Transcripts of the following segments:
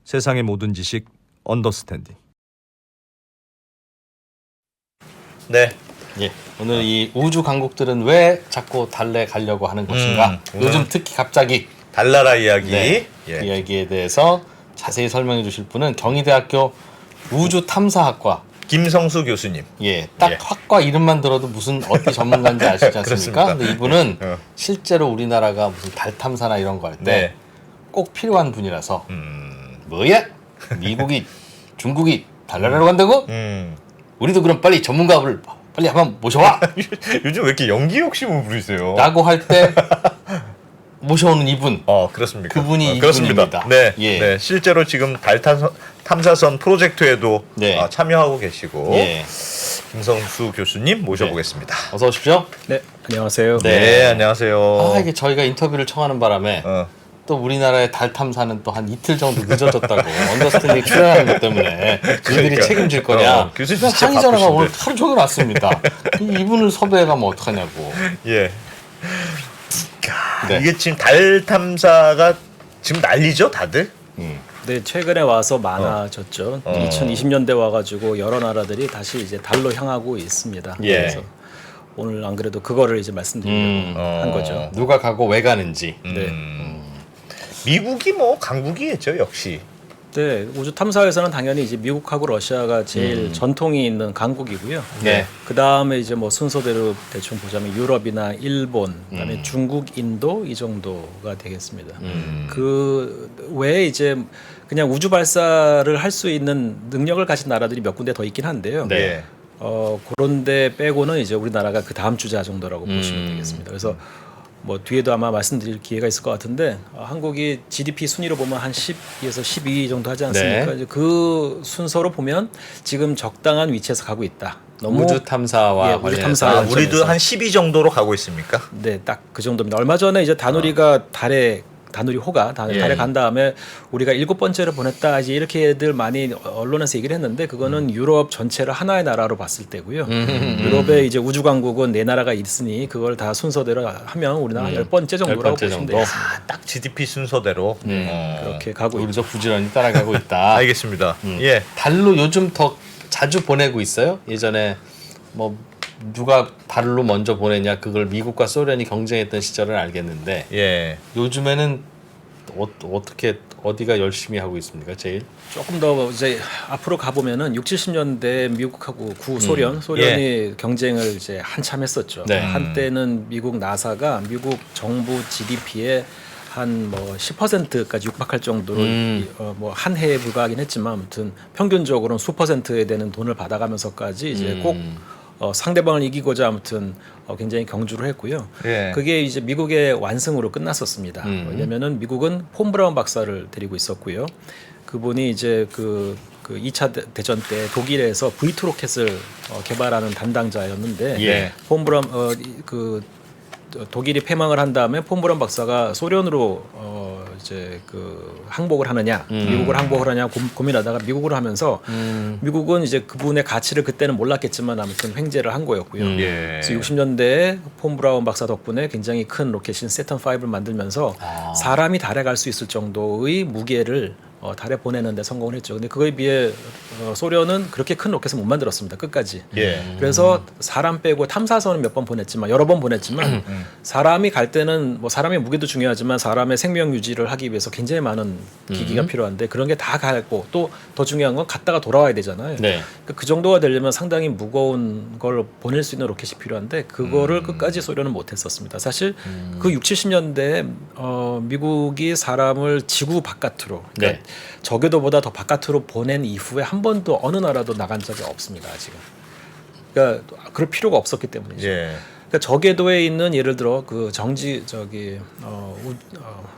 세상의 모든 지식 언더스탠딩. 네. 예. 오늘 이 우주 강국들은 왜 자꾸 달에 가려고 하는 것인가? 요즘 특히 갑자기 달나라 이야기. 네, 예. 그 이야기에 대해서 자세히 설명해 주실 분은 경희대학교 우주탐사학과 김성수 교수님. 예, 딱 예. 학과 이름만 들어도 무슨 어디 전문가인지 아시지 않습니까? 그렇습니다. 근데 이분은 어. 실제로 우리나라가 무슨 달 탐사나 이런 거 할 때 꼭 네. 필요한 분이라서 뭐야? 미국이 중국이 달나라로 간다고? 우리도 그럼 빨리 전문가를 빨리 한번 모셔와! 요즘 왜 이렇게 연기 욕심을 부리세요? 라고 할 때 모셔오는 이분. 그렇습니까? 그분이 그렇습니다. 이분입니다. 네, 예. 네, 실제로 지금 달 탐사선 프로젝트에도 네. 참여하고 계시고 예. 김성수 교수님 모셔보겠습니다. 어서 오십시오. 네, 안녕하세요. 네, 안녕하세요. 이게 저희가 인터뷰를 청하는 바람에 또 우리나라의 달 탐사는 또 한 이틀 정도 늦어졌다고 언더스탠딩 출연하는 것 때문에 이들이 그러니까. 책임질 거냐. 교수님 진짜 항의 전화가 바쁘신데. 오늘 하루 종일 왔습니다. 이분을 섭외해가면 어떡하냐고. 예. 네. 이게 지금 달 탐사가 지금 난리죠, 다들? 네, 최근에 와서 많아졌죠. 2020년대 와가지고 여러 나라들이 다시 이제 달로 향하고 있습니다. 예. 그래서 오늘 안 그래도 그거를 이제 말씀드리려고 한 거죠. 누가 가고 왜 가는지. 미국이 뭐 강국이겠죠, 역시. 네, 우주 탐사에서는 당연히 이제 미국하고 러시아가 제일 전통이 있는 강국이고요. 네. 그 다음에 이제 뭐 순서대로 대충 보자면 유럽이나 일본, 그다음에 중국, 인도 이 정도가 되겠습니다. 그 외에 이제 그냥 우주 발사를 할 수 있는 능력을 가진 나라들이 몇 군데 더 있긴 한데요. 네. 그런데 빼고는 이제 우리나라가 그 다음 주자 정도라고 보시면 되겠습니다. 그래서 뭐 뒤에도 아마 말씀드릴 기회가 있을 것 같은데 한국이 GDP 순위로 보면 한 10에서 12위 정도 하지 않습니까? 네. 이제 그 순서로 보면 지금 적당한 위치에서 가고 있다. 너무 우주 탐사와 예, 우주 관련해서. 탐사. 우리도 한 12 정도로 가고 있습니까? 네, 딱 그 정도입니다. 얼마 전에 이제 다누리가 다누리호가 달에 간 다음에 우리가 7번째로 보냈다 이제 이렇게들 많이 언론에서 얘기를 했는데 그거는 유럽 전체를 하나의 나라로 봤을 때고요. 유럽에 이제 우주 강국은 4나라가 있으니 그걸 다 순서대로 하면 우리나라 10번째 정도라고 10번째 보시면 정도. 되겠습니다. 딱 GDP 순서대로. 그렇게 가고 우리도 부지런히 따라가고 있다. 알겠습니다. 예. 달로 요즘 더 자주 보내고 있어요? 예전에 뭐 누가 달로 먼저 보내냐 그걸 미국과 소련이 경쟁했던 시절을 알겠는데 예. 요즘에는 어떻게 어디가 열심히 하고 있습니까? 제일? 조금 더 이제 앞으로 가보면은 60, 70년대 미국하고 소련이 경쟁을 이제 한참 했었죠. 네. 한때는 미국 나사가 미국 정부 GDP의 한 뭐 10%까지 육박할 정도로 뭐 한 해에 불과하긴 했지만 아무튼 평균적으로는 수퍼센트에 되는 돈을 받아가면서까지 이제 꼭 상대방을 이기고자 아무튼 굉장히 경주를 했고요. 예. 그게 이제 미국의 완승으로 끝났었습니다. 왜냐면은 미국은 폰 브라운 박사를 데리고 있었고요. 그분이 이제 그 2차 대전 때 독일에서 V2 로켓을 개발하는 담당자였는데 예. 폰 브라운 독일이 패망을 한 다음에 폰 브라운 박사가 소련으로 이제 그 항복을 하느냐 미국을 항복을 하냐 고민하다가 미국으로 하면서 미국은 이제 그분의 가치를 그때는 몰랐겠지만 아무튼 횡재를 한 거였고요. 예. 그래서 60년대에 폰 브라운 박사 덕분에 굉장히 큰 로켓인 세턴 5를 만들면서 사람이 달에 갈 수 있을 정도의 무게를 달에 보내는 데 성공을 했죠. 근데 그거에 비해 소련은 그렇게 큰 로켓을 못 만들었습니다. 끝까지. 예. 그래서 사람 빼고 탐사선은 몇 번 보냈지만 여러 번 보냈지만 사람이 갈 때는 뭐 사람의 무게도 중요하지만 사람의 생명 유지를 하기 위해서 굉장히 많은 기기가 필요한데 그런 게 다 가고 또 더 중요한 건 갔다가 돌아와야 되잖아요. 네. 그 정도가 되려면 상당히 무거운 걸 보낼 수 있는 로켓이 필요한데 그거를 끝까지 소련은 못했었습니다. 사실 그 60, 70년대에 미국이 사람을 지구 바깥으로 그러니까 네. 저궤도보다 더 바깥으로 보낸 이후에 한 번도 어느 나라도 나간 적이 없습니다. 아직은. 그러니까 그럴 필요가 없었기 때문이죠. 예. 그러니까 저궤도에 있는 예를 들어 그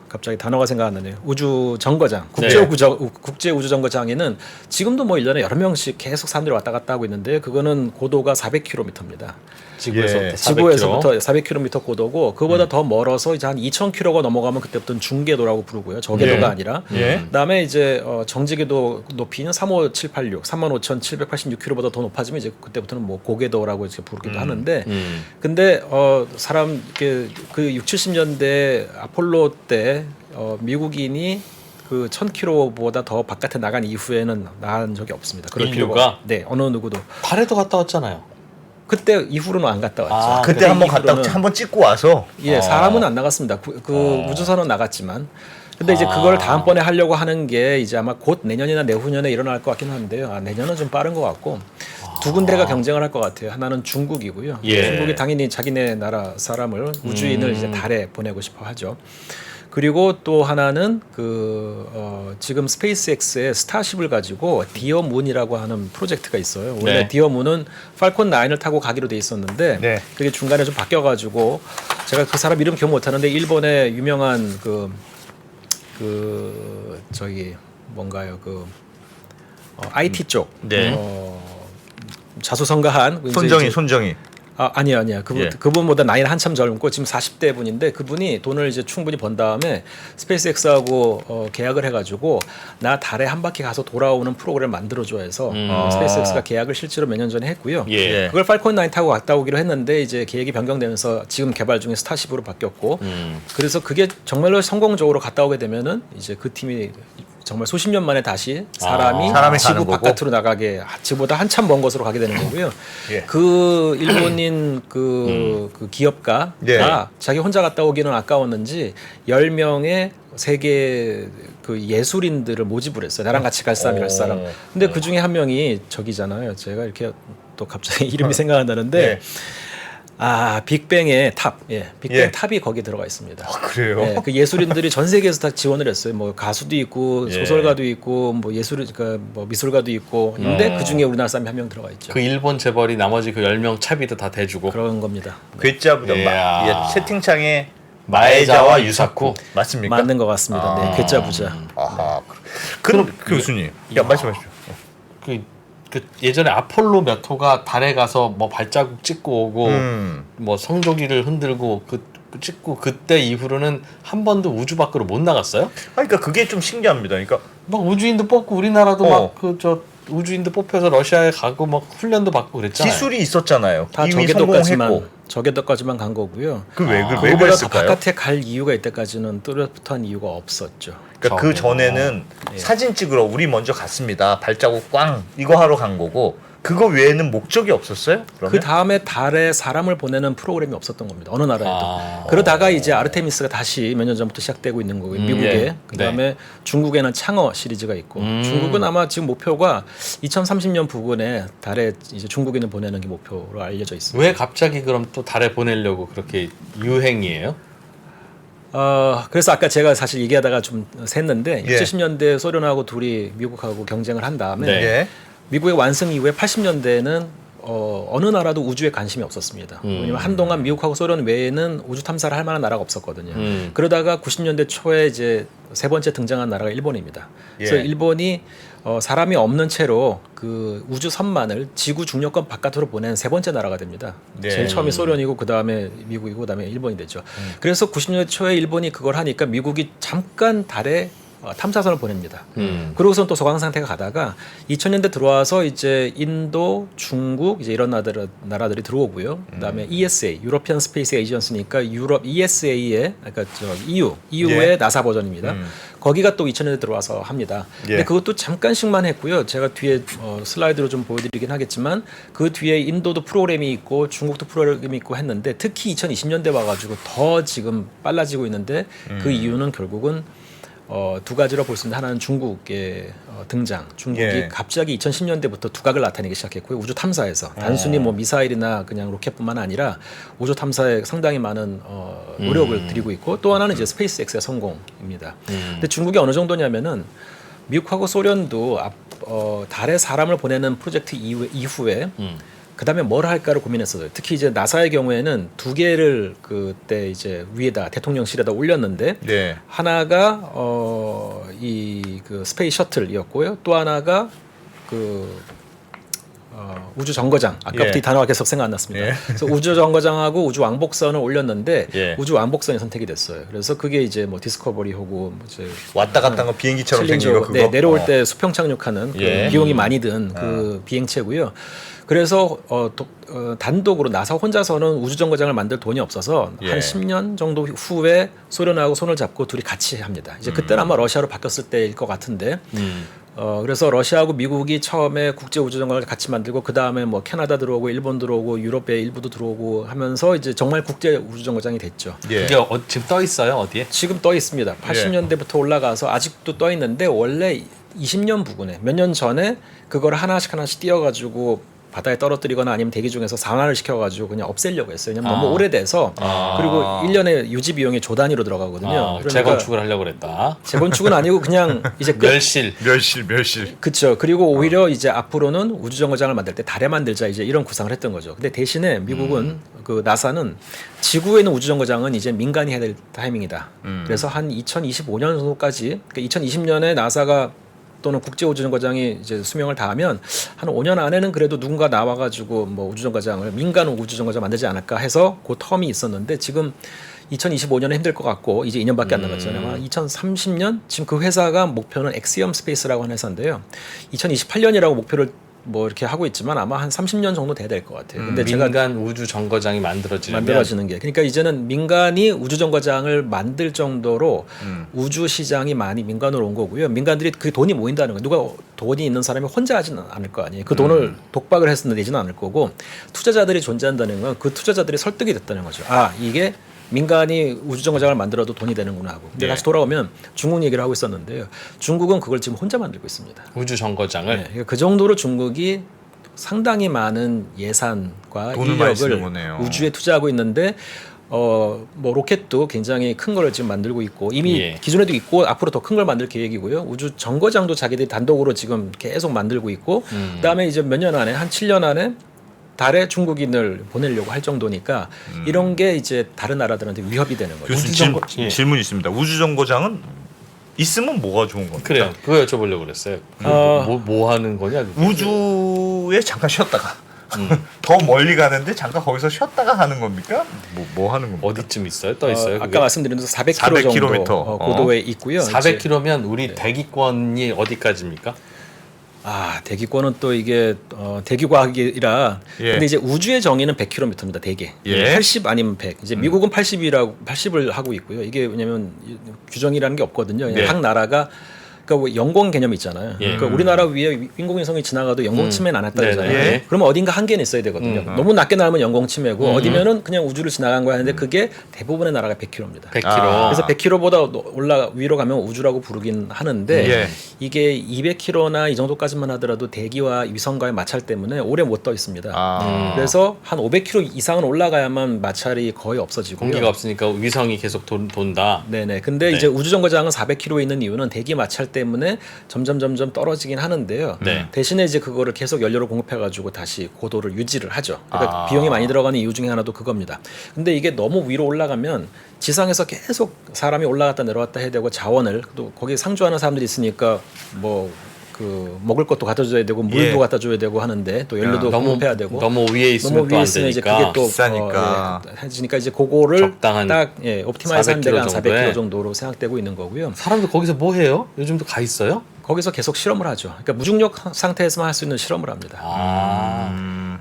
갑자기 단어가 생각 안 나네요. 우주 정거장, 국제 우주 정거장에는 지금도 뭐 1년에 여러 명씩 계속 사람들이 왔다 갔다 하고 있는데 그거는 고도가 400km입니다. 지구에서부터 예. 400km. 지구에서부터 400km 고도고 그거보다 더 멀어서 이제 한 2,000km가 넘어가면 그때부터는 중궤도라고 부르고요. 저궤도가 아니라. 그다음에 이제 정지궤도 높이는 35786, 35,786km보다 더 높아지면 이제 그때부터는 뭐 고궤도라고 이렇게 부르기도 하는데 근데 사람 그 60, 70년대 아폴로 때 미국인이 그 1000km보다 더 바깥에 나간 이후에는 나간 적이 없습니다. 그럴 인류가? 필요가 네 어느 누구도 달에도 갔다 왔잖아요. 그때 이후로는 안 갔다 왔죠. 아, 그때 한번 갔다 이후로는- 한번 찍고 와서 예, 사람은 안 나갔습니다. 우주선은 나갔지만. 근데 이제 아. 그걸 다음번에 하려고 하는 게 이제 아마 곧 내년이나 내후년에 일어날 것 같긴 한데요. 내년은 좀 빠른 것 같고 두 군데가 경쟁을 할 것 같아요. 하나는 중국이고요. 예. 중국이 당연히 자기네 나라 사람을 우주인을 이제 달에 보내고 싶어 하죠. 그리고 또 하나는 지금 스페이스X의 스타쉽을 가지고 디어문이라고 하는 프로젝트가 있어요. 원래 네. 디어문은 팔콘 9을 타고 가기로 돼 있었는데 네. 그게 중간에 좀 바뀌어가지고 제가 그 사람 이름 기억 못하는데 일본의 유명한 저기 뭔가요 IT 쪽 네. 자수성가한 손정이 아니야. 예. 그분보다 나이는 한참 젊고 지금 40대 분인데 그분이 돈을 이제 충분히 번 다음에 스페이스X하고 계약을 해가지고 나 달에 한 바퀴 가서 돌아오는 프로그램 만들어줘 해서 스페이스X가 계약을 실제로 몇 년 전에 했고요. 예. 그걸 팔콘 9 타고 갔다 오기로 했는데 이제 계획이 변경되면서 지금 개발 중에 스타쉽으로 바뀌었고 그래서 그게 정말로 성공적으로 갔다 오게 되면은 이제 그 팀이 정말 수십 년 만에 다시 사람이 사람이 지구 가는 거고? 바깥으로 나가게 지구보다 한참 먼 곳으로 가게 되는 거고요. 예. 그 일본인 그 기업가가 예. 자기 혼자 갔다 오기는 아까웠는지 10명의 세계 그 예술인들을 모집을 했어요. 나랑 같이 갈 사람, 갈 사람. 근데 그 중에 한 명이 저기잖아요. 제가 이렇게 또 갑자기 이름이 생각 안 나는데 예. 빅뱅의 탑, 빅뱅 예. 탑이 거기 들어가 있습니다. 그래요? 네, 그 예술인들이 전 세계에서 다 지원을 했어요. 뭐 가수도 있고 예. 소설가도 있고 뭐 뭐 미술가도 있고 있는데 그 중에 우리나라 사람이 한 명 들어가 있죠. 그 일본 재벌이 나머지 그 10명 차비도 다 대주고. 그런 겁니다. 괴짜부터 이야. 채팅창에 마에자와 유사쿠. 맞습니까? 맞는 것 같습니다. 네, 괴짜 부자. 아하. 그럼 교수님, 말씀하시죠. 그 예전에 아폴로 몇 호가 달에 가서 뭐 발자국 찍고 오고 뭐 성조기를 흔들고 찍고 그때 이후로는 한 번도 우주 밖으로 못 나갔어요? 그러니까 그게 좀 신기합니다. 그러니까 막 우주인도 뽑고 우리나라도 어. 막 우주인도 뽑혀서 러시아에 가고 막 훈련도 받고 그랬잖아요. 기술이 있었잖아요. 다 이미 저궤도까지만 성공했고. 저궤도까지만 간 거고요. 왜 그거보다 더 그랬을까요? 바깥에 갈 이유가 이때까지는 뚜렷한 이유가 없었죠. 그러니까 그 전에는 사진 찍으러 우리 먼저 갔습니다. 발자국 꽝 이거 하러 간 거고 그거 외에는 목적이 없었어요? 그러면? 그 다음에 달에 사람을 보내는 프로그램이 없었던 겁니다. 어느 나라에도. 아. 그러다가 이제 아르테미스가 다시 몇 년 전부터 시작되고 있는 거고요. 미국에. 예. 그다음에 중국에는 창어 시리즈가 있고 중국은 아마 지금 목표가 2030년 부근에 달에 이제 중국인을 보내는 게 목표로 알려져 있습니다. 왜 갑자기 그럼 또 달에 보내려고 그렇게 유행이에요? 그래서 아까 제가 사실 얘기하다가 좀 샜는데 예. 70년대 소련하고 둘이 미국하고 경쟁을 한 다음에 네. 예. 미국의 완성 이후에 80년대에는 어느 나라도 우주에 관심이 없었습니다. 왜냐면 한동안 미국하고 소련 외에는 우주 탐사를 할 만한 나라가 없었거든요. 그러다가 90년대 초에 이제 세 번째 등장한 나라가 일본입니다. 그래서 예. 일본이 사람이 없는 채로 그 우주선만을 지구 중력권 바깥으로 보낸 세 번째 나라가 됩니다. 네. 제일 처음이 소련이고 그 다음에 미국이고 그 다음에 일본이 되죠. 그래서 90년대 초에 일본이 그걸 하니까 미국이 잠깐 달에 탐사선을 보냅니다. 그러고선 또 소강 상태가 가다가 2000년대 들어와서 이제 인도, 중국 이제 이런 나라들이 들어오고요. 그다음에 ESA, 유로피안 스페이스 에이전시니까 유럽 ESA의 그러니까 EU의 예. 나사 버전입니다. 거기가 또 2000년대 들어와서 합니다. 근데 예. 그것도 잠깐씩만 했고요. 제가 뒤에 슬라이드로 좀 보여드리긴 하겠지만 그 뒤에 인도도 프로그램이 있고 중국도 프로그램이 있고 했는데 특히 2020년대 와가지고 더 지금 빨라지고 있는데 그 이유는 결국은 두 가지로 볼 수 있는데 하나는 중국의 등장. 중국이 예. 갑자기 2010년대부터 두각을 나타내기 시작했고요. 우주 탐사에서 단순히 뭐 미사일이나 그냥 로켓뿐만 아니라 우주 탐사에 상당히 많은 노력을 들이고 있고 또 하나는 이제 스페이스X의 성공입니다. 근데 중국이 어느 정도냐면은 미국하고 소련도 달에 사람을 보내는 프로젝트 이후에 그다음에 뭘 할까를 고민했어요. 특히 이제 나사의 경우에는 두 개를 그때 이제 위에다 대통령실에다 올렸는데 네. 하나가 그 스페이스 셔틀이었고요. 또 하나가 우주 정거장 아까부터 예. 이 단어가 계속 생각 안 났습니다. 그래서 우주 정거장하고 우주 왕복선을 올렸는데 예. 우주 왕복선이 선택이 됐어요. 그래서 그게 이제 뭐 디스커버리하고 뭐 이제 왔다 갔다 한 거 비행기처럼 생긴 거 그거. 네, 내려올 때 수평 착륙하는 그 예. 비용이 많이 든 그 비행체고요. 그래서 단독으로 나사 혼자서는 우주 정거장을 만들 돈이 없어서 예. 한 10년 정도 후에 소련하고 손을 잡고 둘이 같이 합니다. 이제 그때는 아마 러시아로 바뀌었을 때일 것 같은데. 그래서 러시아하고 미국이 처음에 국제 우주 정거장을 같이 만들고 그 다음에 뭐 캐나다 들어오고 일본 들어오고 유럽의 일부도 들어오고 하면서 이제 정말 국제 우주 정거장이 됐죠. 예. 그게 지금 떠 있어요 어디에? 지금 떠 있습니다. 80년대부터 올라가서 아직도 떠 있는데 원래 20년 부근에 몇 년 전에 그걸 하나씩 띄어가지고 바다에 떨어뜨리거나 아니면 대기 중에서 산화를 시켜가지고 그냥 없애려고 했어요. 왜냐면 너무 오래돼서 그리고 1년에 유지 비용이 조 단위로 들어가거든요. 그러니까 재건축을 하려고 그랬다. 재건축은 아니고 그냥 이제 끝. 멸실. 멸실. 그렇죠. 그리고 오히려 이제 앞으로는 우주 정거장을 만들 때 달에 만들자 이제 이런 구상을 했던 거죠. 근데 대신에 미국은 그 나사는 지구에 있는 우주 정거장은 이제 민간이 해야 될 타이밍이다. 그래서 한 2025년 정도까지 그러니까 2020년에 나사가 또는 국제 우주 정거장이 이제 수명을 다하면 한 5년 안에는 그래도 누군가 나와가지고 뭐 우주 정거장을 민간 우주 정거장 만들지 않을까 해서 그 텀이 있었는데 지금 2025년은 힘들 것 같고 이제 2년밖에 안 남았잖아요. 아마 2030년 지금 그 회사가 목표는 엑시엄 스페이스라고 하는 회사인데요. 2028년이라고 목표를 뭐 이렇게 하고 있지만 아마 한 30년 정도 돼야 될 것 같아요. 근데 제가 민간 우주 정거장이 만들어지는 게 그러니까 이제는 민간이 우주 정거장을 만들 정도로 우주 시장이 많이 민간으로 온 거고요. 민간들이 그 돈이 모인다는 거예요. 누가 돈이 있는 사람이 혼자 하지는 않을 거 아니에요. 그 돈을 독박을 해서 내지는 않을 거고 투자자들이 존재한다는 건 그 투자자들이 설득이 됐다는 거죠. 아 이게 민간이 우주 정거장을 만들어도 돈이 되는구나 하고. 근데 네. 다시 돌아오면 중국 얘기를 하고 있었는데요. 중국은 그걸 지금 혼자 만들고 있습니다. 우주 정거장을 네, 그러니까 그 정도로 중국이 상당히 많은 예산과 돈을 많이 쓰는 인력을 거네요. 우주에 투자하고 있는데 뭐 로켓도 굉장히 큰 걸 지금 만들고 있고 이미 예. 기존에도 있고 앞으로 더 큰 걸 만들 계획이고요. 우주 정거장도 자기들이 단독으로 지금 계속 만들고 있고 그다음에 이제 몇 년 안에 한 7년 안에 달에 중국인을 보내려고 할 정도니까 이런 게 이제 다른 나라들한테 위협이 되는 거죠. 교수님 예. 질문 있습니다. 우주 정거장은 있으면 뭐가 좋은 겁니까? 그래요. 그거 여쭤보려고 그랬어요. 뭐 하는 거냐? 그게? 우주에 잠깐 쉬었다가 더 멀리 가는데 잠깐 거기서 쉬었다가 하는 겁니까? 뭐 하는 겁니까? 어디쯤 있어요? 떠 있어요? 아까 말씀드린 대로 400km 400km. 정도 고도에 있고요. 이제 400km면 우리 대기권이 어디까지입니까? 대기권은 또 이게 대기과학이라 예. 근데 이제 우주의 정의는 100km입니다. 대개. 예. 80 아니면 100. 이제 미국은 80을 하고 있고요. 이게 왜냐면 규정이라는 게 없거든요. 그냥 예. 각 나라가 그러니까 영공 개념이 있잖아요. 예. 그러니까 우리나라 위에 인공위성이 지나가도 영공 침해는 안 했다 그러잖아요. 네네. 예. 그러면 어딘가 한계는 있어야 되거든요. 너무 낮게 날면 영공 침해고 어디면은 그냥 우주를 지나간 거야 하는데 그게 대부분의 나라가 100km입니다. 100km. 그래서 100km보다 위로 가면 우주라고 부르긴 하는데 예. 이게 200km나 이 정도까지만 하더라도 대기와 위성과의 마찰 때문에 오래 못 떠 있습니다. 그래서 한 500km 이상은 올라가야만 마찰이 거의 없어지고 공기가 없으니까 위성이 계속 돈다. 네네. 근데 네. 이제 우주 정거장은 400km에 있는 이유는 대기 마찰 때문에 점점 떨어지긴 하는데요. 네. 대신에 이제 그거를 계속 연료를 공급해가지고 다시 고도를 유지를 하죠. 그러니까 비용이 많이 들어가는 이유 중에 하나도 그겁니다. 근데 이게 너무 위로 올라가면 지상에서 계속 사람이 올라갔다 내려왔다 해야 되고 자원을 또 거기 상주하는 사람들이 있으니까 뭐 그 먹을 것도 갖다 줘야 되고 물도 예. 갖다 줘야 되고 하는데 또 연료도 공급해야 되고 너무 위에 있으면 너무 또 위에 안 있으면 이제 되니까. 그게 또 비싸니까. 해지니까 이제 그거를 적당한 딱 옵티마이즈한 데가 한 400km 400km 정도로 생각되고 있는 거고요. 사람들 거기서 뭐 해요? 요즘도 가 있어요? 거기서 계속 실험을 하죠. 그러니까 무중력 상태에서만 할 수 있는 실험을 합니다.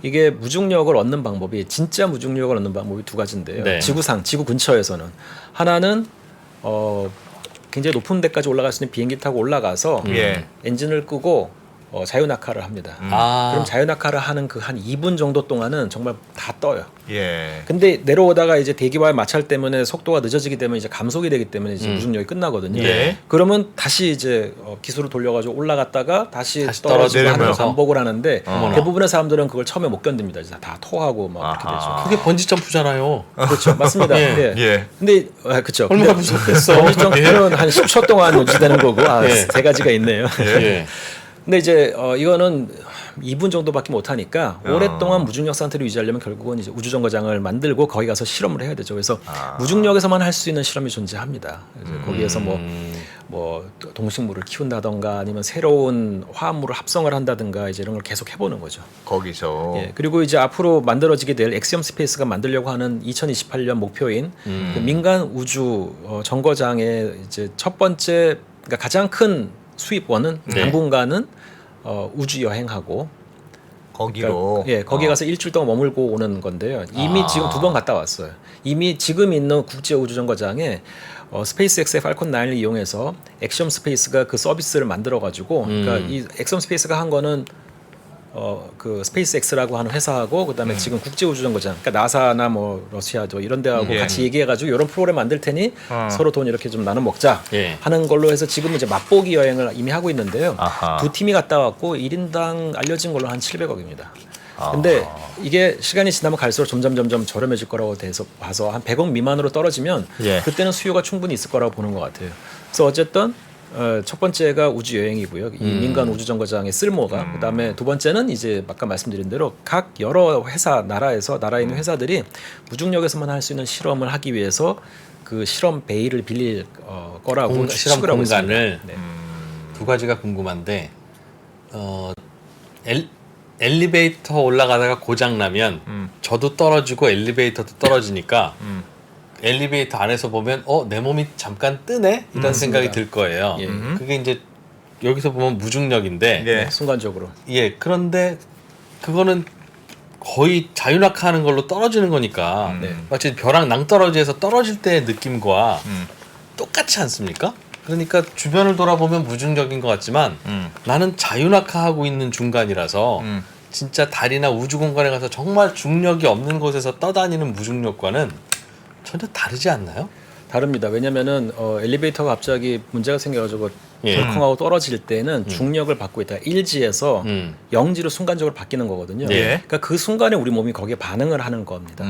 이게 무중력을 얻는 방법이 진짜 무중력을 얻는 방법이 두 가지인데요. 네. 지구 근처에서는 하나는 굉장히 높은 데까지 올라갈 수 있는 비행기 타고 올라가서 예. 엔진을 끄고 자유낙하를 합니다. 아. 그럼 자유낙하를 하는 그 한 2분 정도 동안은 정말 다 떠요. 예. 근데 내려오다가 이제 대기와의 마찰 때문에 속도가 늦어지기 때문에 이제 감속이 되기 때문에 이제 무중력이 끝나거든요. 예. 그러면 다시 이제 기술을 돌려가지고 올라갔다가 다시 다시 떨어지고 하는 걸 떨어지면서. 반복을 하는데 어머나. 대부분의 사람들은 그걸 처음에 못 견딥니다. 이제 다 토하고 막 그렇게 되죠. 그게 번지 점프잖아요. 그렇죠, 맞습니다. 예. 예. 예. 근데 그렇죠. 얼마나 무섭겠어. 점프는 한 10초 동안 유지되는 거고 예. 세 가지가 있네요. 예. 근데 이제 이거는 2분 정도밖에 못 하니까 오랫동안 무중력 상태를 유지하려면 결국은 이제 우주 정거장을 만들고 거기 가서 실험을 해야 되죠. 그래서 무중력에서만 할 수 있는 실험이 존재합니다. 그래서 거기에서 뭐 뭐 동식물을 키운다던가 아니면 새로운 화합물을 합성을 한다든가 이제 이런 걸 계속 해보는 거죠. 거기서 예, 그리고 이제 앞으로 만들어지게 될 엑시엄 스페이스가 만들려고 하는 2028년 목표인 그 민간 우주 정거장의 이제 첫 번째 그러니까 가장 큰 수입원은 네. 당분간은 우주 여행하고 거기로 그러니까, 예, 거기 가서 일주일 동안 머물고 오는 건데요. 이미 지금 2번 갔다 왔어요. 이미 지금 있는 국제 우주 정거장에 스페이스X의 팔콘 9을 이용해서 엑시엄 스페이스가 그 서비스를 만들어 가지고 그러니까 이 엑시엄 스페이스가 한 거는 그 스페이스X라고 하는 회사하고 그다음에 지금 국제 우주 정거장 그러니까 나사나 뭐 러시아도 이런 데하고 예. 같이 얘기해 가지고 이런 프로그램 만들 테니 서로 돈 이렇게 좀 나눠 먹자 예. 하는 걸로 해서 지금 이제 맛보기 여행을 이미 하고 있는데요. 아하. 두 팀이 갔다 왔고 1인당 알려진 걸로 한 700억입니다. 근데 이게 시간이 지나면 갈수록 점점 저렴해질 거라고 돼서 봐서 한 100억 미만으로 떨어지면 예. 그때는 수요가 충분히 있을 거라고 보는 것 같아요. 그래서 어쨌든 첫 번째가 우주 여행이고요. 이 민간 우주 정거장의 쓸모가 그다음에 두 번째는 이제 아까 말씀드린 대로 각 여러 회사 나라에 있는 회사들이 무중력에서만 할 수 있는 실험을 하기 위해서 그 실험 베이를 빌릴 거라고 실험 추측을 하고 공간을 있습니다. 네. 두 가지가 궁금한데 엘리베이터 올라가다가 고장 나면 저도 떨어지고 엘리베이터도 떨어지니까 엘리베이터 안에서 보면 내 몸이 잠깐 뜨네 이런 생각이 들 거예요. 예. 그게 이제 여기서 보면 무중력인데 예. 순간적으로 예 그런데 그거는 거의 자유낙하하는 걸로 떨어지는 거니까 네. 마치 벼랑 낭떠러지에서 떨어질 때의 느낌과 똑같지 않습니까? 그러니까 주변을 돌아보면 무중력인 것 같지만 나는 자유낙하하고 있는 중간이라서 진짜 달이나 우주 공간에 가서 정말 중력이 없는 곳에서 떠다니는 무중력과는 전혀 다르지 않나요? 다릅니다. 왜냐면은 엘리베이터가 갑자기 문제가 생겨가지고 예. 덜컹하고 떨어질 때는 중력을 받고 있다가 일지에서 영지로 순간적으로 바뀌는 거거든요. 예. 그러니까 그 순간에 우리 몸이 거기에 반응을 하는 겁니다.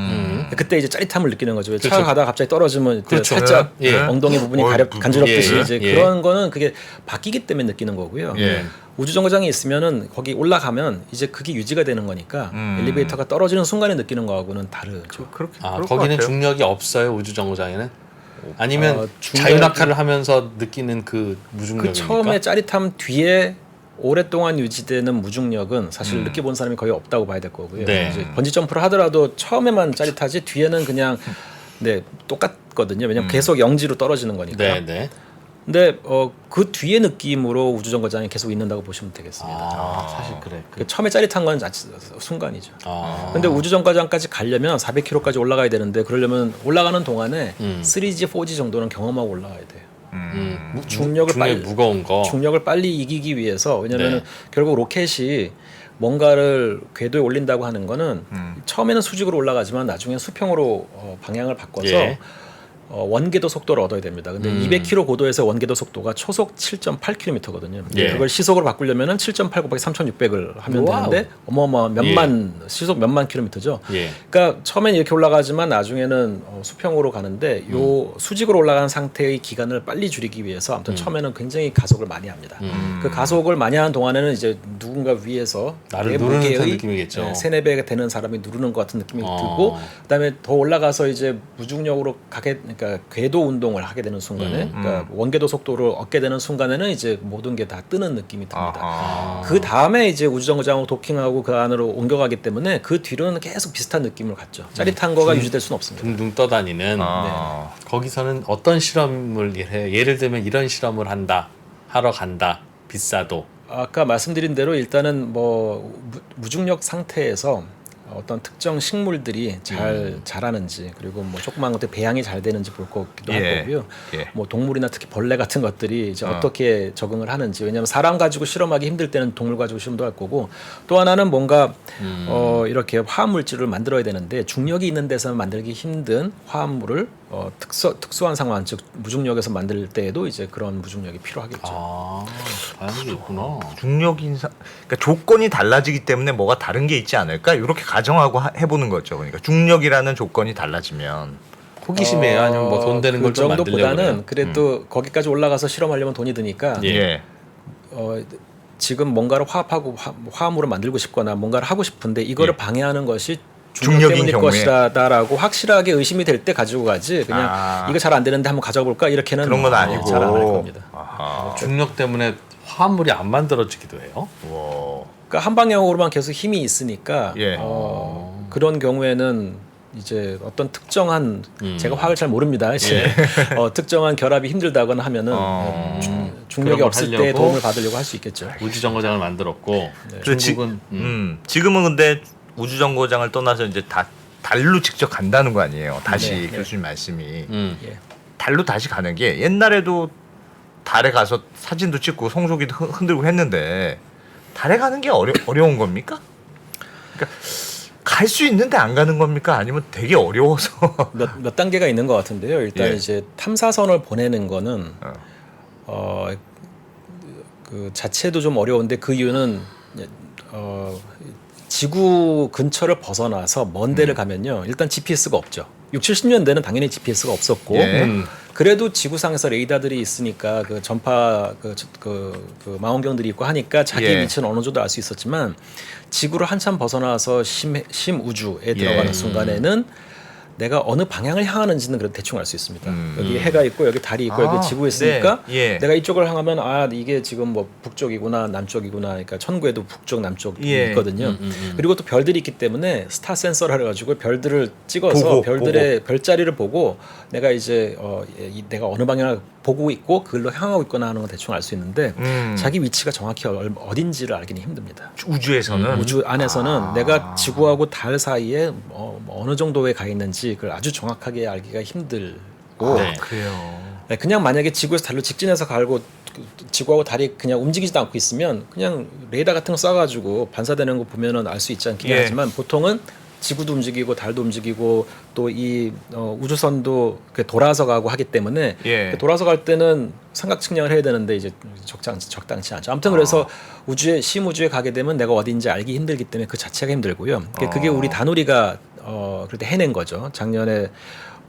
그때 이제 짜릿함을 느끼는 거죠. 그렇죠. 차가 가다가 갑자기 떨어지면 그 그렇죠. 살짝 예. 엉덩이 부분이 어이, 간지럽듯이 예. 이제 예. 그런 거는 그게 바뀌기 때문에 느끼는 거고요. 예. 우주 정거장에 있으면은 거기 올라가면 이제 그게 유지가 되는 거니까 엘리베이터가 떨어지는 순간에 느끼는 거하고는 다르죠. 그렇게 아 그럴 것 거기는 같아요. 중력이 없어요 우주 정거장에는? 아니면 중력이- 자유낙하를 하면서 느끼는 그 그 무중력입니까? 처음에 짜릿함 뒤에 오랫동안 유지되는 무중력은 사실 느껴본 사람이 거의 없다고 봐야 될 거고요. 네. 이제 번지 점프를 하더라도 처음에만 짜릿하지 뒤에는 그냥 네 똑같거든요. 왜냐면 계속 영지로 떨어지는 거니까. 네네. 근데 그 뒤에 느낌으로 우주 정거장이 계속 있는다고 보시면 되겠습니다. 사실 그래. 그 처음에 짜릿한 건 순간이죠. 아. 근데 우주 정거장까지 가려면 400km까지 올라가야 되는데 그러려면 올라가는 동안에 3G, 4G 정도는 경험하고 올라가야 돼요. 중력을 빨리 무거운 거. 중력을 빨리 이기기 위해서 왜냐하면 네. 결국 로켓이 뭔가를 궤도에 올린다고 하는 거는 처음에는 수직으로 올라가지만 나중에 수평으로 방향을 바꿔서 예. 원궤도 속도를 얻어야 됩니다. 근데 200km 고도에서 원궤도 속도가 초속 7.8km거든요. 예. 그걸 시속으로 바꾸려면 7.8 곱하기 3,600을 하면 와우. 되는데 몇만 시속 몇만 킬로미터죠. 예. 그러니까 처음엔 이렇게 올라가지만 나중에는 수평으로 가는데 요 수직으로 올라가는 상태의 기간을 빨리 줄이기 위해서 아무튼 처음에는 굉장히 가속을 많이 합니다. 그 가속을 많이 하는 동안에는 이제 누군가 위에서 나를 내 누르는 무게의 듯한 느낌이겠죠. 3-4배가 되는 사람이 누르는 것 같은 느낌이 들고 그다음에 더 올라가서 이제 무중력으로 그러니까 궤도 운동을 하게 되는 순간에 그러니까 원궤도 속도를 얻게 되는 순간에는 이제 모든 게 다 뜨는 느낌이 듭니다. 아하. 그 다음에 이제 우주정거장으로 도킹하고 그 안으로 옮겨가기 때문에 그 뒤로는 계속 비슷한 느낌을 갖죠. 짜릿한 거가 유지될 수는 없습니다. 둥둥 떠다니는 아. 거기서는 어떤 실험을 해? 예를 들면 이런 실험을 하러 간다. 비싸도. 아까 말씀드린 대로 일단은 뭐 무중력 상태에서 어떤 특정 식물들이 잘 자라는지 그리고 뭐 조그만 것들 배양이 잘 되는지 볼 거기도 할 예. 거고요. 예. 뭐 동물이나 특히 벌레 같은 것들이 이제 어떻게 적응을 하는지 왜냐하면 사람 가지고 실험하기 힘들 때는 동물 가지고 실험도 할 거고 또 하나는 뭔가 이렇게 화학 물질을 만들어야 되는데 중력이 있는 데서는 만들기 힘든 화합물을 특수한 상황 즉 무중력에서 만들 때에도 이제 그런 무중력이 필요하겠죠. 다양한 게 있구나. 중력 인상 그러니까 조건이 달라지기 때문에 뭐가 다른 게 있지 않을까 이렇게 가정하고 해보는 거죠. 그러니까 중력이라는 조건이 달라지면 호기심이에요. 아니면 뭐 돈 되는 그 걸 좀 만들려고 정도보다는 그래요? 그래도 거기까지 올라가서 실험하려면 돈이 드니까 예. 지금 뭔가를 화합하고 화합물을 만들고 싶거나 뭔가를 하고 싶은데 이거를 예. 방해하는 것이 중력인 중력 때문일 경우에. 것이다라고 확실하게 의심이 될 때 가지고 가지 그냥 이거 잘 안 되는데 한번 가져가 볼까 이렇게는 그런 건 아니고 잘 안 할 겁니다. 아하. 중력 때문에 화합물이 안 만들어지기도 해요. 와. 그러니까 한 방향으로만 계속 힘이 있으니까 예. 그런 경우에는 이제 어떤 특정한 제가 화학을 잘 모릅니다. 이제 특정한 결합이 힘들다거나 하면은 중력이 그런 없을 걸 때 하려고 도움을 받으려고 할 수 있겠죠. 우주정거장을 만들었고 그래, 중국은 지금은 근데 우주정거장을 떠나서 이제 다 달로 직접 간다는 거 아니에요. 다시 네, 네. 교수님 말씀이 예. 달로 다시 가는 게 옛날에도 달에 가서 사진도 찍고 송소기도 흔들고 했는데 달에 가는 게 어려운 겁니까? 그러니까 갈 수 있는데 안 가는 겁니까? 아니면 되게 어려워서 몇 단계가 있는 것 같은데요. 일단 예. 이제 탐사선을 보내는 거는 그 자체도 좀 어려운데 그 이유는 지구 근처를 벗어나서 먼 데를 가면요. 일단 GPS가 없죠. 6, 70년대는 당연히 GPS가 없었고 예. 그래도 지구상에서 레이더들이 있으니까 그 전파 그 망원경들이 있고 하니까 자기 예. 위치는 어느 정도 알 수 있었지만 지구를 한참 벗어나서 심우주에 들어가는 예. 순간에는 내가 어느 방향을 향하는지는 그래도 대충 알 수 있습니다. 여기 해가 있고 여기 달이 있고 여기 지구가 있으니까 네. 예. 내가 이쪽을 향하면 이게 지금 뭐 북쪽이구나 남쪽이구나. 그러니까 천구에도 북쪽 남쪽이 예. 있거든요. 그리고 또 별들이 있기 때문에 스타 센서를 해가지고 별들을 찍어서 보고, 별들의 별자리를 보고 내가 이제 내가 어느 방향을 보고 있고 그걸로 향하고 있거나 하는 건 대충 알 수 있는데 자기 위치가 정확히 어딘지를 알기는 힘듭니다. 우주에서는 우주 안에서는 내가 지구하고 달 사이에 어느 정도에 가 있는지 그걸 아주 정확하게 알기가 힘들고 네. 그래요. 네, 그냥 만약에 지구에서 달로 직진해서 가고 지구하고 달이 그냥 움직이지도 않고 있으면 그냥 레이더 같은 거 쏴가지고 반사되는 거 보면은 알 수 있지 않긴 예. 하지만 보통은 지구도 움직이고 달도 움직이고 또 이 우주선도 돌아서 가고 하기 때문에 예. 돌아서 갈 때는 삼각 측량을 해야 되는데 이제 적당치 않죠. 아무튼 그래서 우주에 심우주에 가게 되면 내가 어디인지 알기 힘들기 때문에 그 자체가 힘들고요. 그게 우리 다누리가 그때 해낸 거죠. 작년에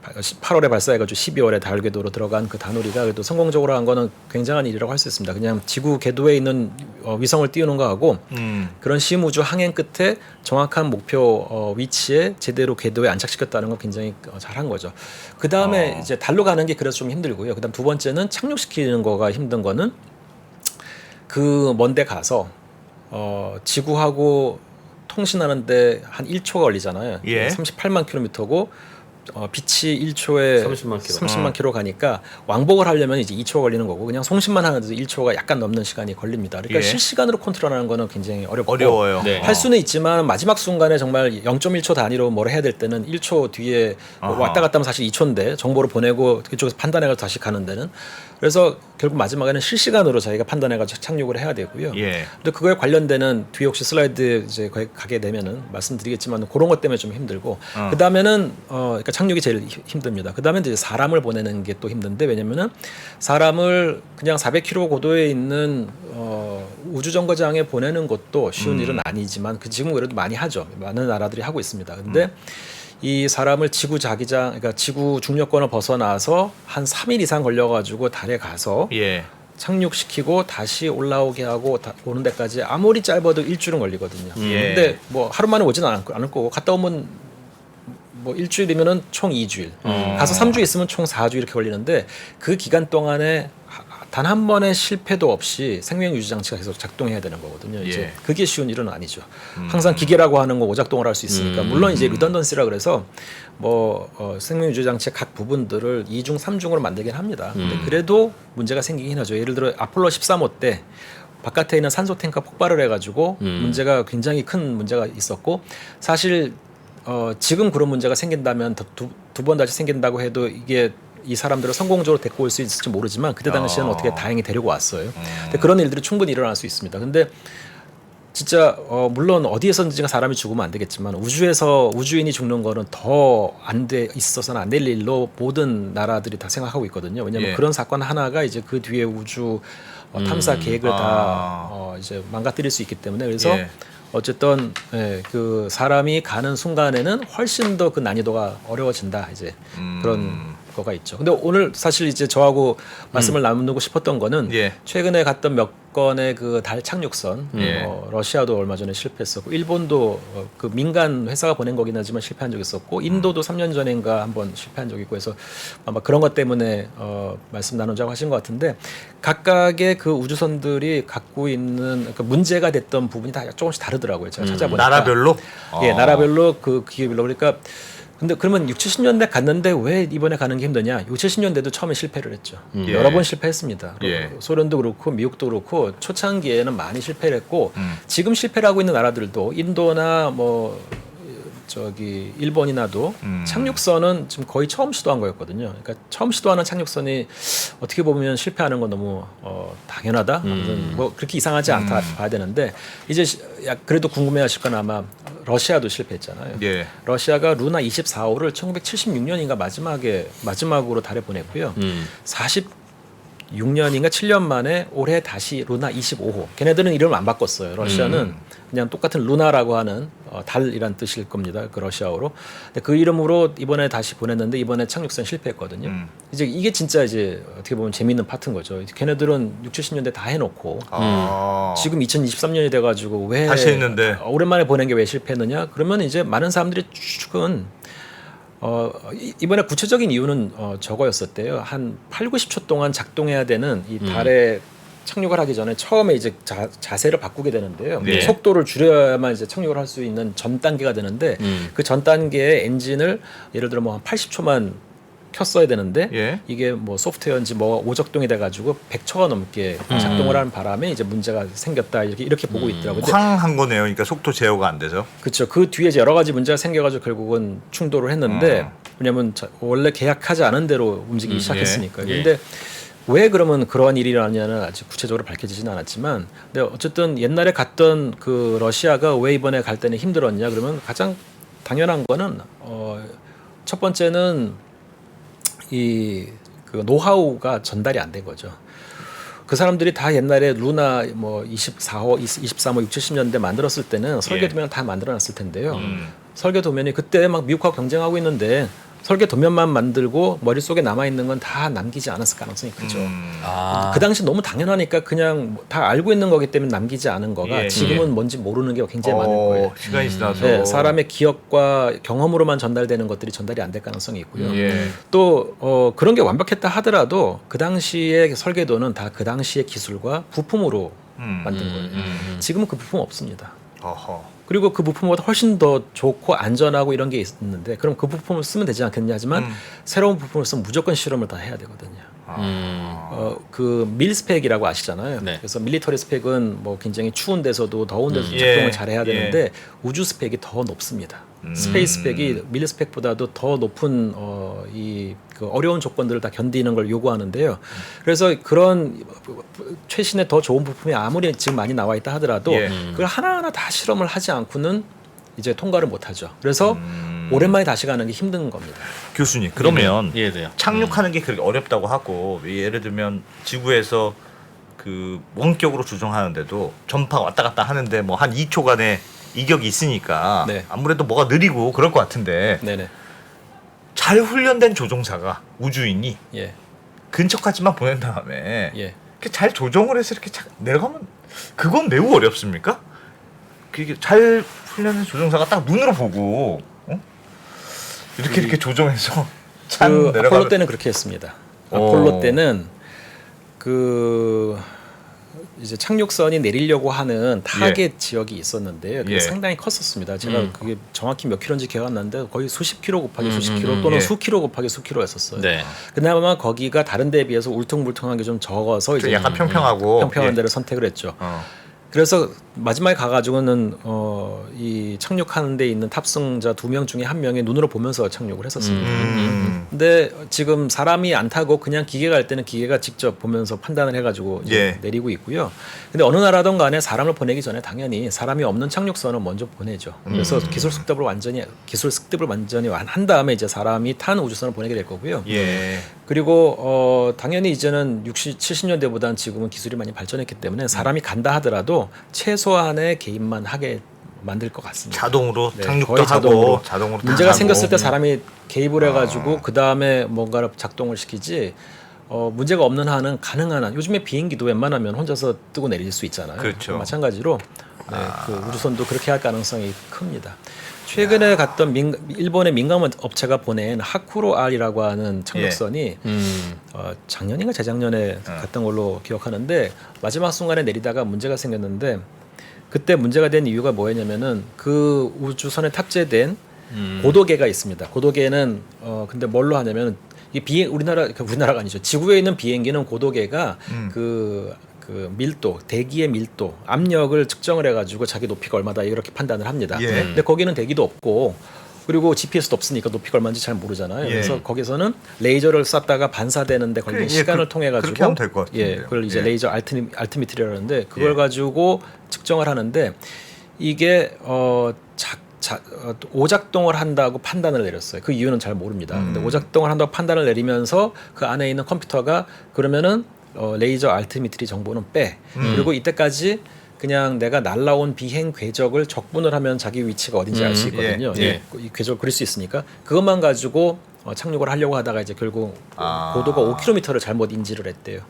8월에 발사해가지고 12월에 달 궤도로 들어간 그 다누리가 그래도 성공적으로 한 거는 굉장한 일이라고 할 수 있습니다. 그냥 지구 궤도에 있는 위성을 띄우는 거하고 그런 심우주 항행 끝에 정확한 목표 위치에 제대로 궤도에 안착시켰다는 건 굉장히 잘한 거죠. 그 다음에 이제 달로 가는 게 그래서 좀 힘들고요. 그다음 두 번째는 착륙시키는 거가 힘든 거는 그 먼데 가서 지구하고 통신하는데 한 1초가 걸리잖아요. 예. 38만 킬로미터고 빛이 1초에 30만 킬로 가니까 왕복을 하려면 이제 2초가 걸리는 거고 그냥 송신만 하는데도 1초가 약간 넘는 시간이 걸립니다. 그러니까 예. 실시간으로 컨트롤하는 거는 굉장히 어려워요. 네. 할 수는 있지만 마지막 순간에 정말 0.1초 단위로 뭘 해야 될 때는 1초 뒤에 왔다 갔다 하면 사실 2초인데 정보를 보내고 그쪽에서 판단해서 다시 가는 데는 그래서 결국 마지막에는 실시간으로 자기가 판단해가지고 착륙을 해야 되고요. 예. 근데 그거에 관련되는 뒤에 혹시 슬라이드 이제 거기 가게 되면은 말씀드리겠지만 그런 것 때문에 좀 힘들고 그 다음에는 그러니까 착륙이 제일 힘듭니다. 그 다음에 이제 사람을 보내는 게 또 힘든데 왜냐면은 사람을 그냥 400km 고도에 있는 우주정거장에 보내는 것도 쉬운 일은 아니지만 그 지금 그래도 많이 하죠. 많은 나라들이 하고 있습니다. 근데 이 사람을 지구 자기장, 그러니까 지구 중력권을 벗어나서 한 3일 이상 걸려가지고 달에 가서 예. 착륙시키고 다시 올라오게 하고 오는 데까지 아무리 짧아도 일주일은 걸리거든요. 예. 근데 뭐 하루 만에 오지는 않을 거고 갔다 오면 뭐 일주일이면은 총 2주일, 가서 3주 있으면 총 4주 이렇게 걸리는데 그 기간 동안에 단 한 번의 실패도 없이 생명 유지 장치가 계속 작동해야 되는 거거든요. 이제 예. 그게 쉬운 일은 아니죠. 항상 기계라고 하는 거 오작동을 할 수 있으니까 물론 이제 리던던시라 그래서 뭐 생명 유지 장치의 각 부분들을 2중, 3중으로 만들긴 합니다. 근데 그래도 문제가 생기긴 하죠. 예를 들어 아폴로 13호 때 바깥에 있는 산소 탱크가 폭발을 해가지고 문제가 굉장히 큰 문제가 있었고 사실 지금 그런 문제가 생긴다면 두 번 다시 생긴다고 해도 이게 이 사람들을 성공적으로 데리고 올 수 있을지 모르지만 그때 당시에는 어떻게 다행히 데리고 왔어요. 근데 그런 일들이 충분히 일어날 수 있습니다. 근데 진짜 물론 어디에서든지 사람이 죽으면 안 되겠지만 우주에서 우주인이 죽는 거는 더 안 돼 있어서는 안 될 일로 모든 나라들이 다 생각하고 있거든요. 왜냐하면 예. 그런 사건 하나가 이제 그 뒤에 우주 탐사 계획을 다 이제 망가뜨릴 수 있기 때문에 그래서 예. 어쨌든 그 사람이 가는 순간에는 훨씬 더 그 난이도가 어려워진다 이제 그런 거가 있죠. 근데 오늘 사실 이제 저하고 말씀을 나누고 싶었던 거는 예. 최근에 갔던 몇 건의 그 달 착륙선, 예. 러시아도 얼마 전에 실패했었고, 일본도 그 민간 회사가 보낸 거긴 하지만 실패한 적이 있었고, 인도도 3년 전인가 한번 실패한 적이 있고 해서 아마 그런 것 때문에 말씀 나누자고 하신 것 같은데, 각각의 그 우주선들이 갖고 있는 그 문제가 됐던 부분이 다 조금씩 다르더라고요. 제가 찾아보니까. 나라별로? 예, 나라별로 그 기계별로. 그러니까 근데 그러면 6, 70년대 갔는데 왜 이번에 가는 게 힘드냐? 6, 70년대도 처음에 실패를 했죠. 예. 여러 번 실패했습니다. 예. 소련도 그렇고 미국도 그렇고 초창기에는 많이 실패를 했고 지금 실패를 하고 있는 나라들도 인도나 뭐 저기 일본이나도 착륙선은 지금 거의 처음 시도한 거였거든요. 그러니까 처음 시도하는 착륙선이 어떻게 보면 실패하는 건 너무 당연하다. 아무튼 뭐 그렇게 이상하지 않다 봐야 되는데 이제 그래도 궁금해하실 건 아마 러시아도 실패했잖아요. 예. 러시아가 루나 24호를 1976년인가 마지막으로 달에 보냈고요. 46년인가 7년 만에 올해 다시 루나 25호. 걔네들은 이름을 안 바꿨어요. 러시아는 그냥 똑같은 루나라고 하는 달이란 뜻일 겁니다. 그 러시아어로. 근데 그 이름으로 이번에 다시 보냈는데 이번에 착륙선 실패했거든요. 이제 이게 진짜 이제 어떻게 보면 재미있는 파트인 거죠. 걔네들은 6, 70년대 다 해놓고 지금 2023년이 돼가지고 왜 다시 했는데. 오랜만에 보낸 게 왜 실패했느냐? 그러면 이제 많은 사람들이 추측은 이번에 구체적인 이유는 저거였었대요. 한 8, 90초 동안 작동해야 되는 이 달에 착륙을 하기 전에 처음에 이제 자세를 바꾸게 되는데요. 네. 속도를 줄여야만 이제 착륙을 할 수 있는 전 단계가 되는데 그 전 단계의 엔진을 예를 들어 뭐 한 80초만 켰어야 되는데 예. 이게 뭐 소프트웨어인지 뭐 오작동이 돼가지고 100초가 넘게 작동을 하는 바람에 이제 문제가 생겼다 이렇게 보고 있더라고요. 근데 황한 거네요. 그러니까 속도 제어가 안 되죠. 그렇죠. 그 뒤에 이제 여러 가지 문제가 생겨가지고 결국은 충돌을 했는데 왜냐하면 원래 계약하지 않은 대로 움직이기 시작했으니까요. 예. 근데 왜 그러면 그러한 일이 일어나냐는 아직 구체적으로 밝혀지지는 않았지만, 근데 어쨌든 옛날에 갔던 그 러시아가 왜 이번에 갈 때는 힘들었냐? 그러면 가장 당연한 거는 첫 번째는 이 그 노하우가 전달이 안 된 거죠. 그 사람들이 다 옛날에 루나 뭐 24호, 23호, 6, 70년대 만들었을 때는 설계 도면을 다 만들어놨을 텐데요. 설계 도면이 그때 막 미국하고 경쟁하고 있는데 설계 도면만 만들고 머릿속에 남아있는 건 다 남기지 않았을 가능성이 크죠. 그 당시 너무 당연하니까 그냥 다 알고 있는 거기 때문에 남기지 않은 거가 예, 지금은 뭔지 모르는 게 굉장히 많을 거예요. 시간이 지나서 네, 사람의 기억과 경험으로만 전달되는 것들이 전달이 안 될 가능성이 있고요. 예. 또 그런 게 완벽했다 하더라도 그 당시의 설계도는 다 그 당시의 기술과 부품으로 만든 거예요. 지금은 그 부품 없습니다. 어허. 그리고 그 부품보다 훨씬 더 좋고 안전하고 이런 게 있는데 그럼 그 부품을 쓰면 되지 않겠냐 하지만 새로운 부품을 쓰면 무조건 실험을 다 해야 되거든요. 그 밀스펙이라고 아시잖아요. 네. 그래서 밀리터리 스펙은 뭐 굉장히 추운 데서도 더운 데서 예. 작동을 잘 해야 되는데 우주 스펙이 더 높습니다. 스페이스 스펙이 밀 스펙보다도 더 높은 그 어려운 조건들을 다 견디는 걸 요구하는데요. 그래서 그런 최신의 더 좋은 부품이 아무리 지금 많이 나와 있다 하더라도 예. 그걸 하나하나 다 실험을 하지 않고는 이제 통과를 못 하죠. 그래서 오랜만에 다시 가는 게 힘든 겁니다. 교수님 그러면 이해돼요. 착륙하는 게 그렇게 어렵다고 하고 예를 들면 지구에서 그 원격으로 조종하는데도 전파 왔다 갔다 하는데 뭐 한 2초간의 이격이 있으니까 네. 아무래도 뭐가 느리고 그럴 것 같은데 네네. 잘 훈련된 조종사가 우주인이 예. 근처까지만 보낸 다음에 예. 이렇게 잘 조정을 해서 이렇게 내려가면 그건 매우 어렵습니까? 그게 잘 훈련된 조종사가 딱 눈으로 보고 이렇게 조정해서 찬 그 내려가면 아폴로 때는 그렇게 했습니다. 아폴로 때는 그 이제 착륙선이 내리려고 하는 타겟 지역이 있었는데요. 그게 예. 상당히 컸었습니다. 제가 그게 정확히 몇 킬로인지 기억 안 나는데 거의 수십 킬로 곱하기 수십 킬로 또는 예. 수 킬로 곱하기 수 킬로였었어요. 네. 그나마 거기가 다른 데에 비해서 울퉁불퉁한 게 좀 적어서 좀 이제 약간 평평하고 평평한 예. 데를 선택을 했죠. 어. 그래서 마지막에 가가지고는 이 착륙하는 데 있는 탑승자 2명 중에 1명이 눈으로 보면서 착륙을 했었습니다. 근데 지금 사람이 안 타고 그냥 기계가 할 때는 기계가 직접 보면서 판단을 해가지고 이제 예. 내리고 있고요. 근데 어느 나라든 간에 사람을 보내기 전에 당연히 사람이 없는 착륙선을 먼저 보내죠. 그래서 기술 습득을 완전히 한 다음에 이제 사람이 탄 우주선을 보내게 될 거고요. 예. 그리고 당연히 이제는 60, 70년대보다는 지금은 기술이 많이 발전했기 때문에 사람이 간다 하더라도 최소한의 개입만 하게 만들 것 같습니다. 자동으로 네, 착륙도 거의 하고 자동으로 다 문제가 하고. 생겼을 때 사람이 개입을 해가지고 그 다음에 뭔가를 작동을 시키지. 문제가 없는 한은 가능한 한 요즘에 비행기도 웬만하면 혼자서 뜨고 내릴 수 있잖아요. 그렇죠. 마찬가지로 네, 그 우주선도 그렇게 할 가능성이 큽니다. 최근에 갔던 일본의 민간 업체가 보낸 하쿠로 R이라고 하는 착륙선이 작년인가 재작년에 갔던 걸로 기억하는데 마지막 순간에 내리다가 문제가 생겼는데 그때 문제가 된 이유가 뭐였냐면은 그 우주선에 탑재된 고도계가 있습니다. 고도계는 근데 뭘로 하냐면 이 우리나라가 아니죠. 지구에 있는 비행기는 고도계가 그 밀도, 대기의 밀도, 압력을 측정을 해가지고 자기 높이가 얼마다 이렇게 판단을 합니다. 예. 근데 거기는 대기도 없고 그리고 GPS도 없으니까 높이가 얼마인지 잘 모르잖아요. 예. 그래서 거기서는 레이저를 쐈다가 반사되는데 걸린 그래, 예, 시간을 통해 가지고 그렇게 하면 될 것 같은데요. 예, 그걸 이제 예. 레이저 알티미트리라는데 그걸 예. 가지고 측정을 하는데 이게 오작동을 한다고 판단을 내렸어요. 그 이유는 잘 모릅니다. 근데 오작동을 한다고 판단을 내리면서 그 안에 있는 컴퓨터가 그러면은 레이저 알티미트리 정보는 빼. 그리고 이때까지 그냥 내가 날라온 비행 궤적을 적분을 하면 자기 위치가 어딘지 알 수 있거든요. 예, 예. 이 궤적을 그릴 수 있으니까 그것만 가지고 착륙을 하려고 하다가 이제 결국 고도가 5km를 잘못 인지를 했대요.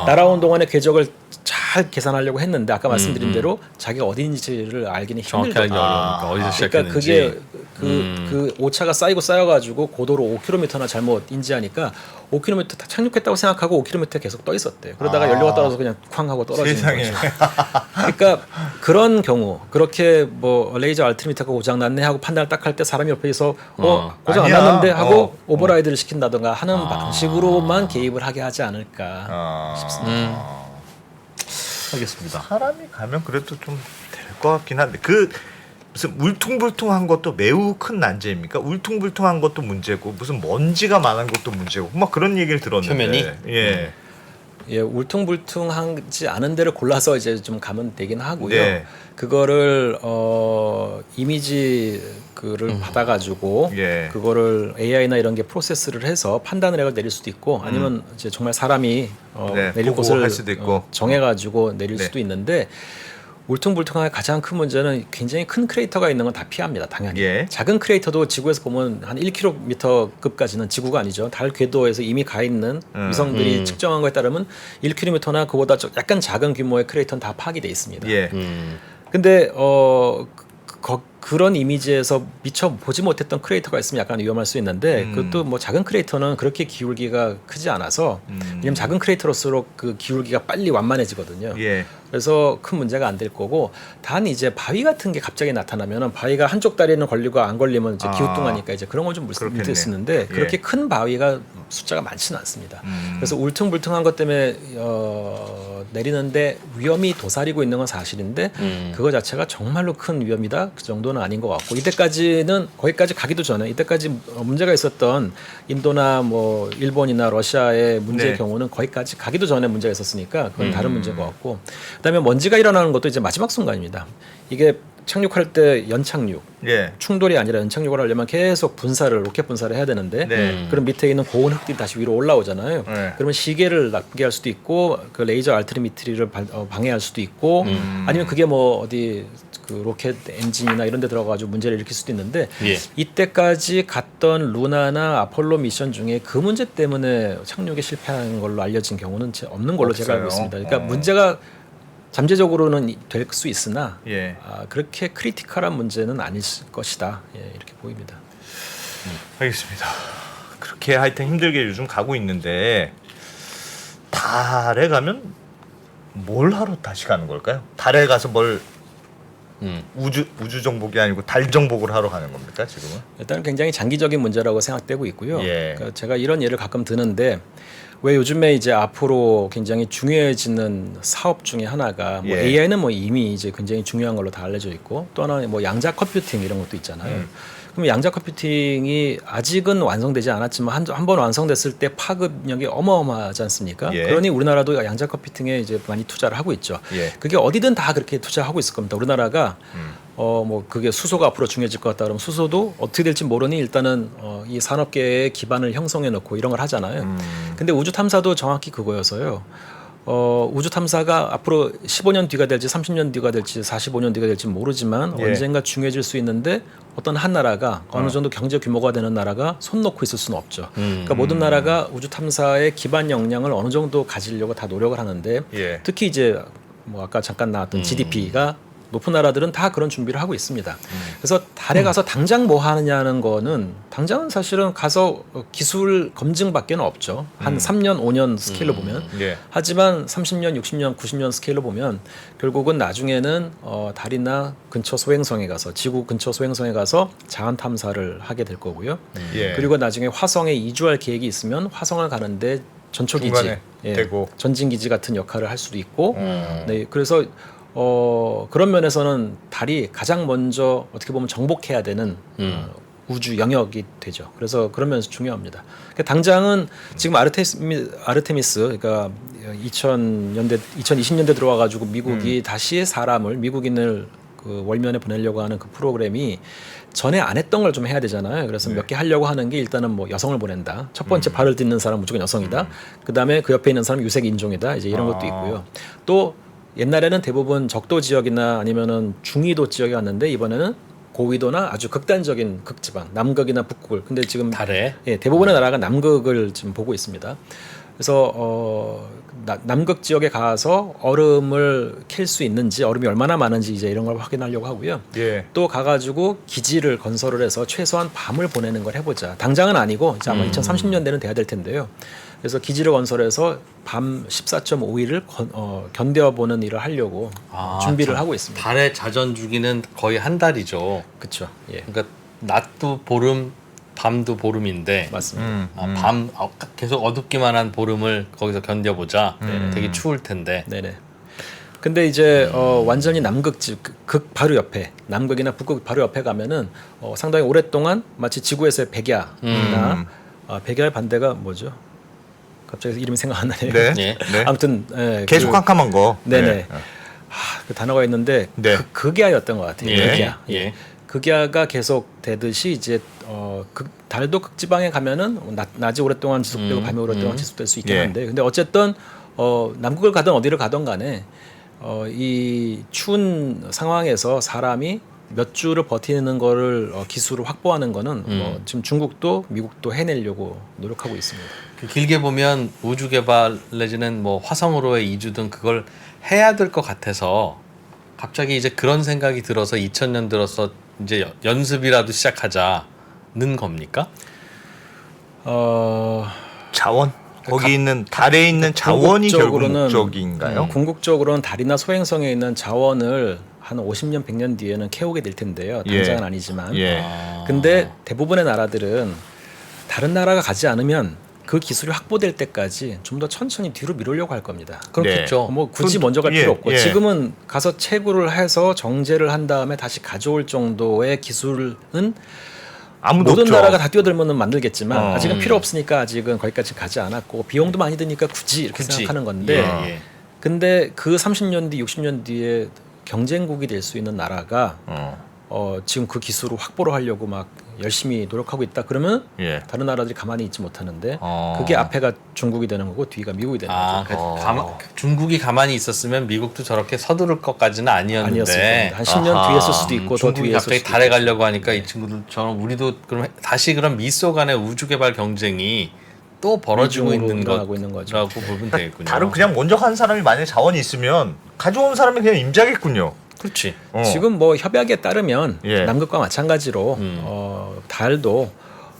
날아온 동안에 궤적을 잘 계산하려고 했는데 아까 말씀드린 대로 자기가 어딘지를 알기는 정확히 알기 힘들다. 어려우니까 어디서 그러니까 시작했는지. 그게 그 오차가 쌓여가지고 고도로 5km나 잘못 인지하니까 5km 딱 착륙했다고 생각하고 5km 계속 떠 있었대요. 그러다가 연료가 떨어져서 그냥 쾅 하고 떨어지는 세상에. 거죠. 그러니까 그런 경우 그렇게 뭐 레이저 알티미터가 고장 났네 하고 판단을 딱 할 때 사람이 옆에서 고장 아니야. 안 났는데 하고 오버라이드를 시킨다던가 하는 방식으로만 개입을 하게 하지 않을까. 알겠습니다. 사람이 가면 그래도 좀 될 것 같긴 한데 그 무슨 울퉁불퉁한 것도 매우 큰 난제입니까? 울퉁불퉁한 것도 문제고 무슨 먼지가 많은 것도 문제고 막 그런 얘기를 들었는데 표면이? 예. 예, 울퉁불퉁하지 않은 데를 골라서 이제 좀 가면 되긴 하고요. 네. 그거를 이미지 그를 받아가지고 예. 그거를 AI나 이런 게 프로세스를 해서 판단을 해서 내릴 수도 있고 아니면 이제 정말 사람이 네, 내릴 보고 곳을 할 수도 있고. 정해가지고 내릴 네. 수도 있는데 울퉁불퉁한 가장 큰 문제는 굉장히 큰 크레이터가 있는 건 다 피합니다. 당연히. 예. 작은 크레이터도 지구에서 보면 한 1km급까지는 지구가 아니죠. 달 궤도에서 이미 가 있는 위성들이 측정한 거에 따르면 1km나 그보다 약간 작은 규모의 크레이터는 다 파악이 돼 있습니다. 예. 근데 그런 이미지에서 미처 보지 못했던 크레이터가 있으면 약간 위험할 수 있는데 그것도 뭐 작은 크레이터는 그렇게 기울기가 크지 않아서 왜냐면 작은 크레이터로서록 그 기울기가 빨리 완만해지거든요. 예. 그래서 큰 문제가 안 될 거고 단 이제 바위 같은 게 갑자기 나타나면은 바위가 한쪽 다리는 걸리고 안 걸리면 이제 기우뚱하니까 이제 그런 걸 좀 문제 있는데 예. 그렇게 큰 바위가 숫자가 많지는 않습니다. 그래서 울퉁불퉁한 것 때문에 내리는데 위험이 도사리고 있는 건 사실인데 그거 자체가 정말로 큰 위험이다 그 정도는 아닌 것 같고 이때까지는 거기까지 가기도 전에 이때까지 문제가 있었던 인도나 뭐 일본이나 러시아의 문제의 네. 경우는 거기까지 가기도 전에 문제가 있었으니까 그건 다른 문제인 것 같고 그다음에 먼지가 일어나는 것도 이제 마지막 순간입니다. 이게 착륙할 때 연착륙 예. 충돌이 아니라 연착륙을 하려면 계속 로켓 분사를 해야 되는데 네. 그럼 밑에 있는 고온 흙들이 다시 위로 올라오잖아요. 네. 그러면 시계를 나쁘게 할 수도 있고 그 레이저 알티미트리를 방해할 수도 있고 아니면 그게 뭐 어디 그 로켓 엔진이나 이런 데 들어가지고 문제를 일으킬 수도 있는데 예. 이때까지 갔던 루나나 아폴로 미션 중에 그 문제 때문에 착륙에 실패한 걸로 알려진 경우는 없는 걸로 제가 알고 없어요. 있습니다. 그러니까 문제가 잠재적으로는 될 수 있으나 예. 그렇게 크리티컬한 문제는 아닐 것이다. 예, 이렇게 보입니다. 알겠습니다. 그렇게 하여튼 힘들게 요즘 가고 있는데 달에 가면 뭘 하러 다시 가는 걸까요? 달에 가서 뭘 우주 정복이 아니고 달 정복을 하러 가는 겁니까 지금은? 일단은 굉장히 장기적인 문제라고 생각되고 있고요. 예. 그러니까 제가 이런 예를 가끔 드는데 왜 요즘에 이제 앞으로 굉장히 중요해지는 사업 중에 하나가 뭐 예. AI는 뭐 이미 이제 굉장히 중요한 걸로 다 알려져 있고 또 하나는 뭐 양자 컴퓨팅 이런 것도 있잖아요. 그럼 양자 컴퓨팅이 아직은 완성되지 않았지만 한 번 완성됐을 때 파급력이 어마어마하지 않습니까? 예. 그러니 우리나라도 양자 컴퓨팅에 이제 많이 투자를 하고 있죠. 예. 그게 어디든 다 그렇게 투자하고 있을 겁니다. 우리나라가 뭐 그게 수소가 앞으로 중요해질 것 같다 그러면 수소도 어떻게 될지 모르니 일단은 이 산업계의 기반을 형성해 놓고 이런 걸 하잖아요. 근데 우주 탐사도 정확히 그거여서요. 우주 탐사가 앞으로 15년 뒤가 될지 30년 뒤가 될지 45년 뒤가 될지 모르지만 예. 언젠가 중요해질 수 있는데 어떤 한 나라가 어느 정도 경제 규모가 되는 나라가 손 놓고 있을 수는 없죠. 그러니까 모든 나라가 우주 탐사의 기반 역량을 어느 정도 가지려고 다 노력을 하는데 예. 특히 이제 뭐 아까 잠깐 나왔던 GDP가 높은 나라들은 다 그런 준비를 하고 있습니다. 그래서 달에 가서 당장 뭐 하느냐는 거는 당장은 사실은 가서 기술 검증밖에는 없죠. 한 3년, 5년 스케일로 보면. 예. 하지만 30년, 60년, 90년 스케일로 보면 결국은 나중에는 달이나 근처 소행성에 가서 지구 근처 소행성에 가서 자원 탐사를 하게 될 거고요. 예. 그리고 나중에 화성에 이주할 계획이 있으면 화성을 가는데 전초기지, 중간에 되고. 전진기지 같은 역할을 할 수도 있고, 네, 그래서 그런 면에서는 달이 가장 먼저 어떻게 보면 정복해야 되는 우주 영역이 되죠. 그래서 그런 면에서 중요합니다. 그러니까 당장은 지금 아르테미스, 그러니까 2020년대 들어와가지고 미국이 다시 미국인을 그 월면에 보내려고 하는 그 프로그램이 전에 안 했던 걸 좀 해야 되잖아요. 그래서 몇 개 하려고 하는 게 일단은 뭐 여성을 보낸다. 첫 번째 발을 딛는 사람 무조건 여성이다. 그 다음에 그 옆에 있는 사람 유색 인종이다. 이제 이런 것도 있고요. 또 옛날에는 대부분 적도 지역이나 아니면은 중위도 지역에 왔는데 이번에는 고위도나 아주 극단적인 극지방, 남극이나 북극을. 근데 지금 달에 대부분의 나라가 남극을 지금 보고 있습니다. 그래서 남극 지역에 가서 얼음을 캘 수 있는지, 얼음이 얼마나 많은지 이제 이런 걸 확인하려고 하고요. 예. 또 가가지고 기지를 건설을 해서 최소한 밤을 보내는 걸 해보자. 당장은 아니고 이제 아마 2030년대는 돼야 될 텐데요. 그래서 기지를 건설해서 밤 14.5일을 견뎌보는 일을 하려고 준비를 하고 있습니다. 달의 자전 주기는 거의 한 달이죠. 그렇죠. 예, 그러니까 낮도 보름, 밤도 보름인데 맞습니다. 계속 어둡기만 한 보름을 거기서 견뎌보자. 되게 추울 텐데. 네네. 근데 이제 완전히 극 바로 옆에, 남극이나 북극 바로 옆에 가면은 상당히 오랫동안 마치 지구에서의 백야나 백야의 반대가 뭐죠? 갑자기 이름이 생각 안 나네요. 네. 예. 네. 아무튼 계속 깜깜한 거. 네네. 네. 그 단어가 있는데 네. 극야였던 것 같아요. 예. 극야. 예. 극야가 계속 되듯이 이제 달도 극지방에 가면은 낮이 오랫동안 지속되고 밤이 오랫동안 지속될 수 있긴 예. 한데, 근데 어쨌든 남극을 가든 어디를 가든 간에 이 추운 상황에서 사람이 몇 주를 버티는 거를 기술을 확보하는 거는 지금 중국도 미국도 해내려고 노력하고 있습니다. 길게 보면 우주 개발 내지는 뭐 화성으로의 이주 등 그걸 해야 될 것 같아서 갑자기 이제 그런 생각이 들어서 2000년 들어서 이제 연습이라도 시작하자는 겁니까? 자원? 거기 있는 달에 있는 자원이 결국 목적인가요? 궁극적으로는 달이나 소행성에 있는 자원을 한 50년, 100년 뒤에는 캐오게 될 텐데요. 당장은 예. 아니지만. 예. 근데 대부분의 나라들은 다른 나라가 가지 않으면 그 기술이 확보될 때까지 좀 더 천천히 뒤로 미루려고 할 겁니다. 그렇겠죠. 뭐 굳이 먼저 갈 예, 필요 없고 예. 지금은 가서 채굴을 해서 정제를 한 다음에 다시 가져올 정도의 기술은 아무도 모든 없죠. 나라가 다 뛰어들면 만들겠지만 어. 아직은 필요 없으니까 아직은 거기까지 가지 않았고 비용도 많이 드니까 굳이 이렇게 생각하는 건데 예. 근데 그 30년 뒤 60년 뒤에 경쟁국이 될 수 있는 나라가 지금 그 기술을 확보를 하려고 막 열심히 노력하고 있다 그러면 예. 다른 나라들이 가만히 있지 못하는데 그게 앞에가 중국이 되는 거고 뒤가 미국이 되는 거죠. 중국이 가만히 있었으면 미국도 저렇게 서두를 것까지는 아니었는데 아니었습니다. 한 10년 뒤에 쓸 수도 있고 더 중국이 뒤에 갑자기 쓸 수도 달에 있고. 가려고 하니까 이 친구들처럼 우리도 그럼 다시 그런 미소 간의 우주 개발 경쟁이 또 벌어지고 이중으로 있는 일어나고 있는 거죠. 거라고 보면 되겠군요. 다른 그냥 먼저 간 사람이 만약에 자원이 있으면 가져온 사람이 그냥 임자겠군요. 그렇지. 지금 뭐 협약에 따르면 예. 남극과 마찬가지로 달도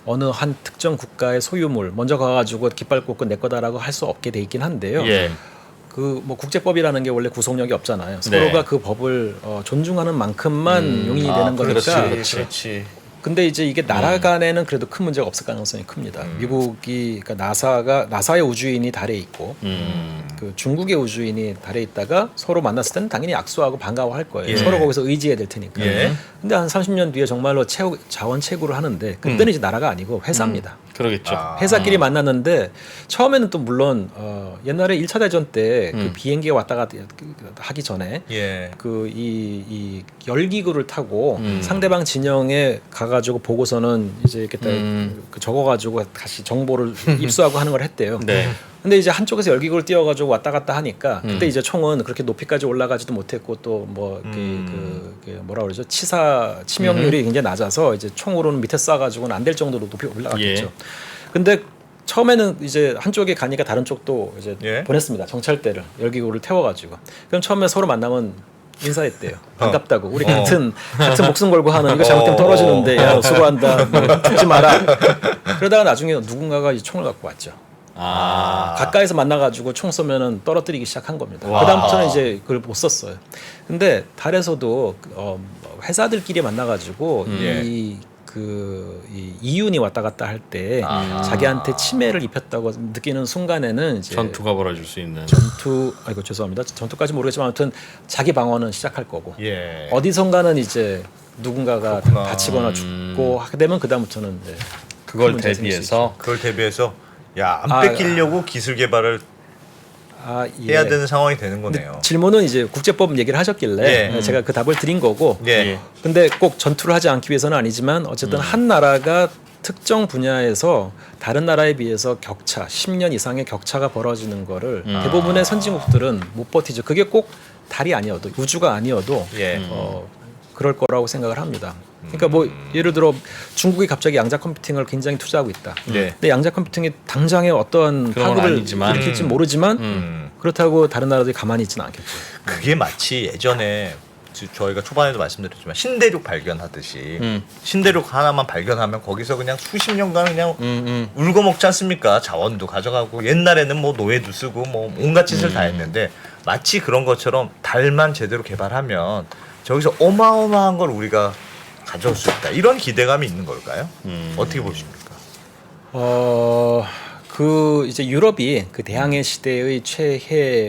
어느 한 특정 국가의 소유물 먼저 가가지고 깃발 꽂고 내 거다라고 할 수 없게 돼 있긴 한데요. 예. 그 뭐 국제법이라는 게 원래 구속력이 없잖아요. 네. 서로가 그 법을 존중하는 만큼만 용인이 되는 거니까. 그렇지. 근데 이제 이게 나라 간에는 그래도 큰 문제가 없을 가능성이 큽니다. 미국이 그러니까 나사의 우주인이 달에 있고 그 중국의 우주인이 달에 있다가 서로 만났을 때는 당연히 악수하고 반가워할 거예요. 예. 서로 거기서 의지해야 될 테니까. 예. 근데 한 30년 뒤에 정말로 자원 채굴을 하는데 그때는 이제 나라가 아니고 회사입니다. 그러겠죠. 회사끼리 만났는데 처음에는 또 물론 옛날에 1차 대전 때 그 비행기가 왔다 갔다 하기 전에 예. 그 이 열기구를 타고 상대방 진영에 가가지고 보고서는 이제 이렇게 그 적어가지고 다시 정보를 입수하고 하는 걸 했대요. 네. 근데 이제 한쪽에서 열기구를 띄워가지고 왔다 갔다 하니까 그때 이제 총은 그렇게 높이까지 올라가지도 못했고 또 뭐 뭐라 그러죠 치명률이 굉장히 낮아서 이제 총으로는 밑에 쏴가지고는 안 될 정도로 높이 올라갔겠죠. 예. 근데 처음에는 이제 한쪽에 가니까 다른 쪽도 이제 예. 보냈습니다. 정찰대를 열기구를 태워가지고. 그럼 처음에 서로 만나면 인사했대요. 반갑다고. 우리 같은 목숨 걸고 하는 이거 잘못되면 떨어지는데 야 수고한다. 뭐 죽지 마라. 그러다가 나중에 누군가가 이 총을 갖고 왔죠. 가까이서 만나가지고 총 쏘면은 떨어뜨리기 시작한 겁니다. 와. 그다음부터는 이제 그걸 못 썼어요. 근데 달에서도 회사들끼리 만나가지고 예. 이 이윤이 왔다 갔다 할 때 자기한테 침해를 입혔다고 느끼는 순간에는 이제 전투가 벌어질 수 있는. 아이고 죄송합니다. 전투까지 모르겠지만 아무튼 자기 방어는 시작할 거고 예. 어디선가는 이제 누군가가 그렇구나. 다치거나 죽고 하게 되면 그다음부터는 이제 그걸 문제가 생길 수 대비해서 그걸 대비해서 안 아, 뺏기려고 기술 개발을 예. 해야 되는 상황이 되는 근데 거네요. 질문은 이제 국제법 얘기를 하셨길래 예. 제가 그 답을 드린 거고 예. 근데 꼭 전투를 하지 않기 위해서는 아니지만 어쨌든 한 나라가 특정 분야에서 다른 나라에 비해서 격차 10년 이상의 격차가 벌어지는 거를 대부분의 선진국들은 못 버티죠. 그게 꼭 달이 아니어도 우주가 아니어도 예. 그럴 거라고 생각을 합니다. 그러니까 뭐 예를 들어 중국이 갑자기 양자 컴퓨팅을 굉장히 투자하고 있다. 네. 근데 양자 컴퓨팅이 당장에 어떤 그런 건 파급을 아니지만. 일으킬지 모르지만 그렇다고 다른 나라들이 가만히 있지는 않겠죠. 그게 마치 예전에 저희가 초반에도 말씀드렸지만 신대륙 발견하듯이 신대륙 하나만 발견하면 거기서 그냥 수십 년간 그냥 울고 먹지 않습니까? 자원도 가져가고 옛날에는 뭐 노예도 쓰고 뭐 온갖 짓을 다 했는데 마치 그런 것처럼 달만 제대로 개발하면 저기서 어마어마한 걸 우리가 가져올 수 있다. 이런 기대감이 있는 걸까요? 어떻게 보십니까? 그 이제 유럽이 그 대항해 시대의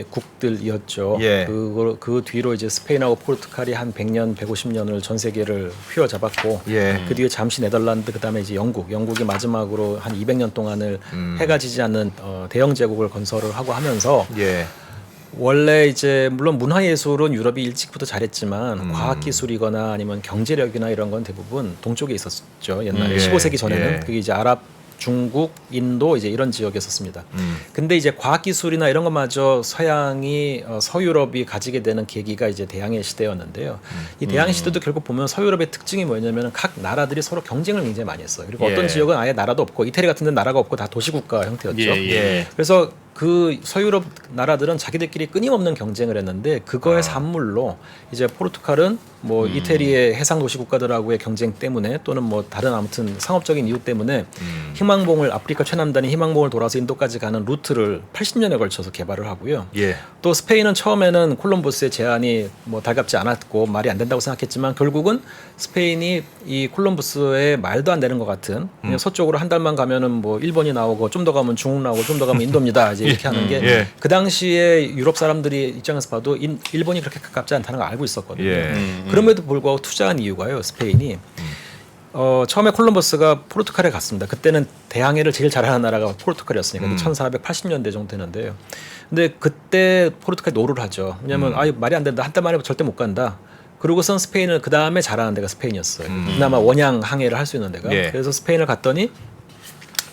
최혜국들이었죠. 예. 그 뒤로 이제 스페인하고 포르투갈이 한 100년, 150년을 전 세계를 휘어잡았고 예. 그 뒤에 잠시 네덜란드 그다음에 이제 영국이 마지막으로 한 200년 동안을 해가 지지 않는 대영 제국을 건설을 하고 하면서 예. 원래 이제 물론 문화예술은 유럽이 일찍부터 잘했지만 과학기술이거나 아니면 경제력이나 이런 건 대부분 동쪽에 있었죠. 옛날에 예. 15세기 전에는 예. 그게 이제 아랍, 중국, 인도 이제 이런 지역이었습니다. 근데 이제 과학기술이나 이런 것마저 서양이 서유럽이 가지게 되는 계기가 이제 대항해 시대였는데요. 이 대항해 시대도 결국 보면 서유럽의 특징이 뭐냐면 각 나라들이 서로 경쟁을 굉장히 많이 했어요. 그리고 예. 어떤 지역은 아예 나라도 없고 이태리 같은 데는 나라가 없고 다 도시국가 형태였죠. 예. 그래서 그 서유럽 나라들은 자기들끼리 끊임없는 경쟁을 했는데 그거의 산물로 이제 포르투갈은 뭐 이태리의 해상 도시 국가들하고의 경쟁 때문에 또는 뭐 다른 아무튼 상업적인 이유 때문에 희망봉을 아프리카 최남단이 희망봉을 돌아서 인도까지 가는 루트를 80년에 걸쳐서 개발을 하고요. 예. 또 스페인은 처음에는 콜럼버스의 제안이 뭐 달갑지 않았고 말이 안 된다고 생각했지만 결국은 스페인이 이 콜럼버스의 말도 안 되는 것 같은 그냥 서쪽으로 한 달만 가면은 뭐 일본이 나오고 좀 더 가면 중국 나오고 좀 더 가면 인도입니다. 이제 이렇게 하는 게 예. 그 당시에 유럽 사람들이 입장에서 봐도 일본이 그렇게 가깝지 않다는 걸 알고 있었거든요. 예. 그럼에도 불구하고 투자한 이유가요. 스페인이 처음에 콜럼버스가 포르투갈에 갔습니다. 그때는 대항해를 제일 잘하는 나라가 포르투갈이었으니까 1480년대 정도 되는데요. 근데 그때 포르투갈이 노를 하죠. 왜냐하면 말이 안 된다. 한 달 만에 절대 못 간다. 그러고선 스페인을 그 다음에 잘하는 데가 스페인이었어요. 그나마 원양 항해를 할 수 있는 데가. 예. 그래서 스페인을 갔더니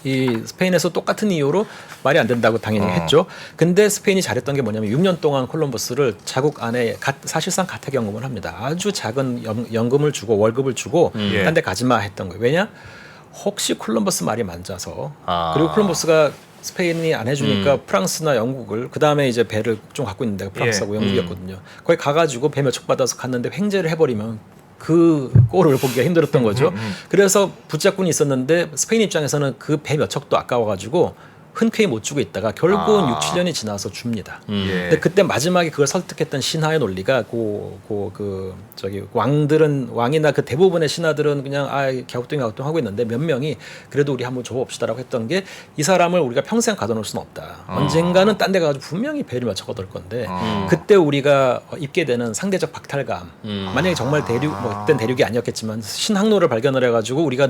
이 스페인에서 똑같은 이유로 말이 안 된다고 당연히 했죠. 근데 스페인이 잘했던 게 뭐냐면 6년 동안 콜럼버스를 자국 안에 사실상 가택연금을 합니다. 아주 작은 연금을 주고 월급을 주고 예. 딴 데 가지마 했던 거예요. 왜냐? 혹시 콜럼버스 말이 맞아서 아. 그리고 콜럼버스가 스페인이 안 해주니까 프랑스나 영국을 그 다음에 이제 배를 좀 갖고 있는 데가 프랑스하고 영국이었거든요. 거기 가가지고 배 몇 척 받아서 갔는데 횡재를 해버리면 그 꼴을 보기가 힘들었던 거죠. 그래서 붙잡고는 있었는데 스페인 입장에서는 그 배 몇 척도 아까워가지고 흔쾌히 못 주고 있다가 결국은 6, 7년이 지나서 줍니다. 예. 근데 그때 마지막에 그걸 설득했던 신하의 논리가 왕이나 그 대부분의 신하들은 그냥 갸우뚱 하고 있는데 몇 명이 그래도 우리 한번 줘봅시다라고 했던 게 이 사람을 우리가 평생 가둬놓을 수는 없다. 언젠가는 딴 데 가서 분명히 배를 맞춰 얻을 건데 그때 우리가 입게 되는 상대적 박탈감. 만약에 정말 그땐 대륙이 아니었겠지만 신항로를 발견을 해가지고 우리가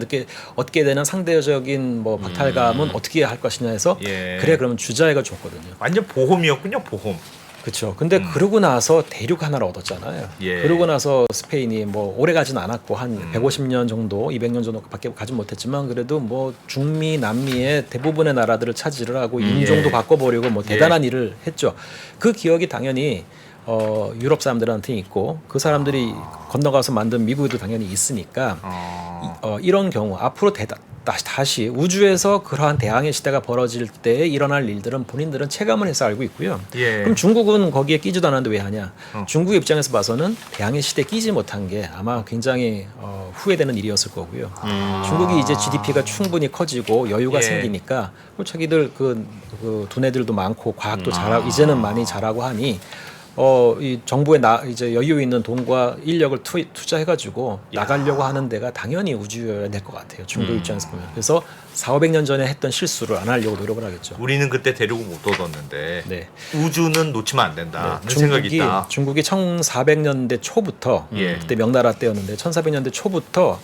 얻게 되는 상대적인 뭐 박탈감은 어떻게 할 것이냐 해서 예. 그래 그러면 주자해가 줬거든요. 완전 보험이었군요. 보험. 그렇죠. 근데 그러고 나서 대륙 하나를 얻었잖아요. 예. 그러고 나서 스페인이 뭐 오래 가진 않았고 한 150년 정도, 200년 정도밖에 가진 못했지만 그래도 뭐 중미, 남미의 대부분의 나라들을 차지를 하고 인종도 예. 바꿔버리고 뭐 예. 대단한 일을 했죠. 그 기억이 당연히 유럽 사람들한테 있고 그 사람들이 건너가서 만든 미국에도 당연히 있으니까 이런 경우 앞으로 다시 우주에서 그러한 대항해 시대가 벌어질 때 일어날 일들은 본인들은 체감을 해서 알고 있고요. 예. 그럼 중국은 거기에 끼지도 않았는데 왜 하냐? 중국 입장에서 봐서는 대항해 시대에 끼지 못한 게 아마 굉장히 후회되는 일이었을 거고요. 중국이 이제 GDP가 충분히 커지고 여유가 예. 생기니까 자기들 그 두뇌들도 많고 과학도 잘하고 이제는 많이 잘하고 하니 이 정부에 이제 여유 있는 돈과 인력을 투자해가지고 나가려고 하는 데가 당연히 우주여야 될 것 같아요. 중국 입장에서 보면. 그래서 4,500년 전에 했던 실수를 안 하려고 노력을 하겠죠. 우리는 그때 대륙을 못 얻었는데 네. 우주는 놓치면 안 된다는 네, 생각이 있다. 중국이 1400년대 초부터 예. 그때 명나라 때였는데 1400년대 초부터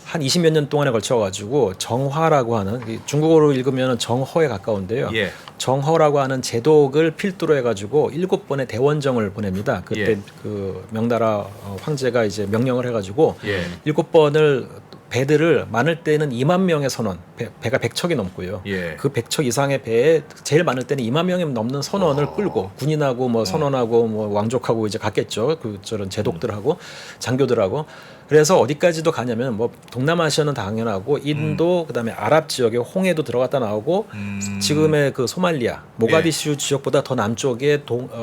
한 20몇 년 동안에 걸쳐 가지고 정화라고 하는 중국어로 읽으면 정허에 가까운데요. 예. 정허라고 하는 제독을 필두로 해가지고 7번의 대원정을 보냅니다. 그때 예. 그 명나라 황제가 이제 명령을 해가지고 예. 7번을 배들을 많을 때는 2만 명의 선원, 배가 100척이 넘고요. 예. 그 100척 이상의 배에 제일 많을 때는 2만 명이 넘는 선원을 끌고 군인하고 뭐 선원하고 뭐 왕족하고 이제 갔겠죠. 그 저런 제독들하고 장교들하고. 그래서 어디까지도 가냐면 뭐 동남아시아는 당연하고 인도 그다음에 아랍 지역에 홍해도 들어갔다 나오고 지금의 그 소말리아 모가디슈 지역보다 더 남쪽에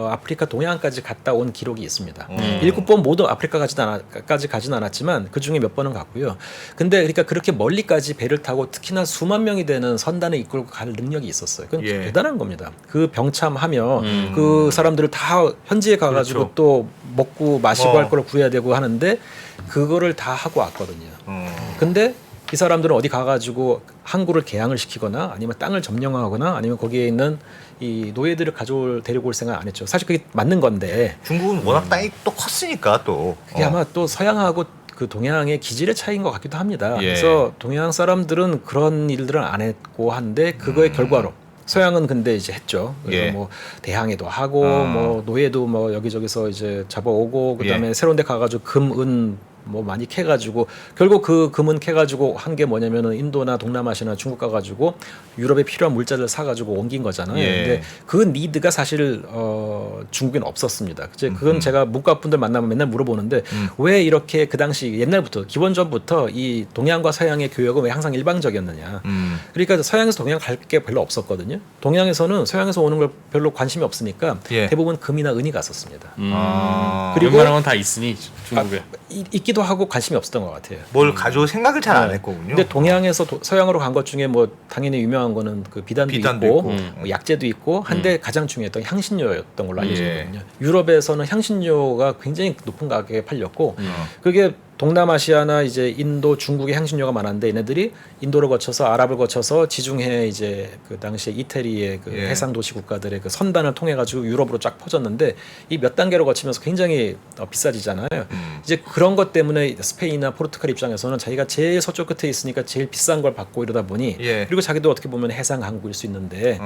아프리카 동해안까지 갔다 온 기록이 있습니다. 7번 모두 아프리카까지 가진 않았지만 그 중에 몇 번은 갔고요. 근데 그러니까 그렇게 멀리까지 배를 타고 특히나 수만 명이 되는 선단을 이끌고 갈 능력이 있었어요. 그건 예. 대단한 겁니다. 그 병참하며 그 사람들을 다 현지에 가가지고 그렇죠. 또 먹고 마시고 할 걸 구해야 되고 하는데 그거를 다 하고 왔거든요. 근데 이 사람들은 어디 가가지고 항구를 개항을 시키거나 아니면 땅을 점령하거나 아니면 거기에 있는 이 노예들을 데리고 올 생각 안 했죠. 사실 그게 맞는 건데 중국은 워낙 땅이 또 컸으니까 또. 그게 아마 또 서양하고 그 동양의 기질의 차이인 것 같기도 합니다. 예. 그래서 동양 사람들은 그런 일들은 안 했고 한데 그거의 결과로 서양은 근데 이제 했죠. 그래서 예. 뭐 대항해도 하고 뭐 노예도 뭐 여기저기서 이제 잡아오고 그다음에 예. 새로운 데 가가지고 금, 은 뭐 많이 캐가지고 결국 그 금은 캐가지고 한 게 뭐냐면은 인도나 동남아시아나 중국 가가지고 유럽에 필요한 물자를 사가지고 옮긴 거잖아요. 예. 근데 그 니드가 사실 중국에는 없었습니다. 이제 그건 제가 문과분들 만나면 맨날 물어보는데 왜 이렇게 그 당시 옛날부터 기본전부터 이 동양과 서양의 교역은 왜 항상 일방적이었느냐. 그러니까 서양에서 동양 갈 게 별로 없었거든요. 동양에서는 서양에서 오는 걸 별로 관심이 없으니까 예. 대부분 금이나 은이 갔었습니다. 그리고 웬만한 건 다 있으니 중국에. 있기도 하고 관심이 없었던 것 같아요. 뭘 가져올 생각을 잘 안 했거든요. 근데 동양에서 서양으로 간 것 중에 뭐 당연히 유명한 거는 그 비단도 있고 뭐 약재도 있고 한데 가장 중요했던 향신료였던 걸로 알려지거든요. 유럽에서는 향신료가 굉장히 높은 가격에 팔렸고 그게 동남아시아나 이제 인도, 중국의 향신료가 많았는데 얘네들이 인도를 거쳐서 아랍을 거쳐서 지중해 이제 그 당시에 이태리의 그 예. 해상 도시 국가들의 그 선단을 통해 가지고 유럽으로 쫙 퍼졌는데 이 몇 단계로 거치면서 굉장히 비싸지잖아요. 이제 그런 것 때문에 스페인이나 포르투갈 입장에서는 자기가 제일 서쪽 끝에 있으니까 제일 비싼 걸 받고 이러다 보니 예. 그리고 자기도 어떻게 보면 해상 강국일 수 있는데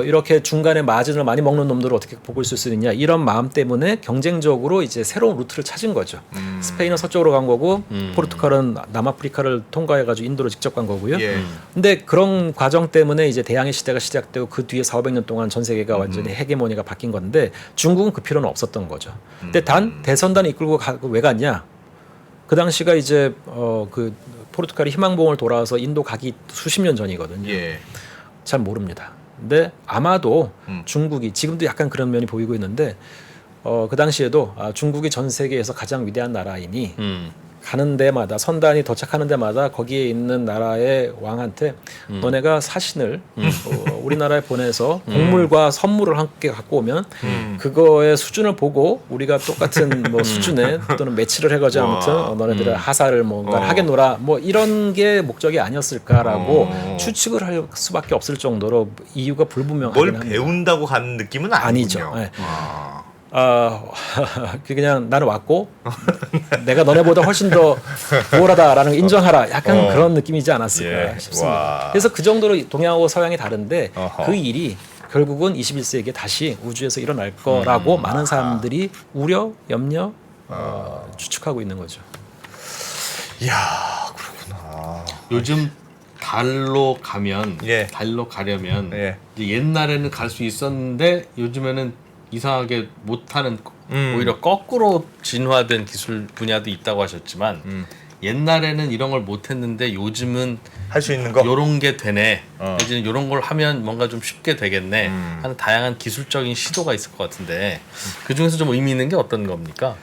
이렇게 중간에 마진을 많이 먹는 놈들을 어떻게 보고 있을 수 있느냐 이런 마음 때문에 경쟁적으로 이제 새로운 루트를 찾은 거죠. 스페인은 서쪽으로 간 거고 포르투갈은 남아프리카를 통과해가지고 인도로 직접 간 거고요. 예. 근데 그런 과정 때문에 이제 대항해 시대가 시작되고 그 뒤에 4,500년 동안 전 세계가 완전히 헤게모니가 바뀐 건데 중국은 그 필요는 없었던 거죠. 근데 단 대선단을 이끌고 왜 갔냐? 그 당시가 이제 그 포르투갈이 희망봉을 돌아와서 인도 가기 수십 년 전이거든요. 예. 잘 모릅니다. 근데 아마도 중국이 지금도 약간 그런 면이 보이고 있는데 그 당시에도 중국이 전 세계에서 가장 위대한 나라이니 가는 데마다 선단이 도착하는 데마다 거기에 있는 나라의 왕한테 너네가 사신을 우리나라에 보내서 곡물과 선물을 함께 갖고 오면 그거의 수준을 보고 우리가 똑같은 뭐 수준에 또는 매치를 해가지고 아무튼 너네들의 하사를 뭔가 하겠노라 뭐 이런 게 목적이 아니었을까라고 추측을 할 수밖에 없을 정도로 이유가 불분명하긴 뭘 합니다. 배운다고 가는 느낌은 아니죠. 아니군요. 네. 그냥 나는 왔고 내가 너네보다 훨씬 더 우월하다라는 걸 인정하라 약간 그런 느낌이지 않았을까 예. 싶습니다. 와. 그래서 그 정도로 동양하고 서양이 다른데 어허. 그 일이 결국은 21세기에 다시 우주에서 일어날 거라고 많은 사람들이 우려, 염려, 추측하고 있는 거죠. 이야 그렇구나. 요즘 달로 가면 예. 달로 가려면 예. 이제 옛날에는 갈 수 있었는데 요즘에는 이상하게 못하는 오히려 거꾸로 진화된 기술 분야도 있다고 하셨지만 옛날에는 이런 걸 못했는데 요즘은 할 수 있는 거. 요런 게 되네. 어. 이제 요런 걸 하면 뭔가 좀 쉽게 되겠네. 하는 다양한 기술적인 시도가 있을 것 같은데 그 중에서 좀 의미 있는 게 어떤 겁니까?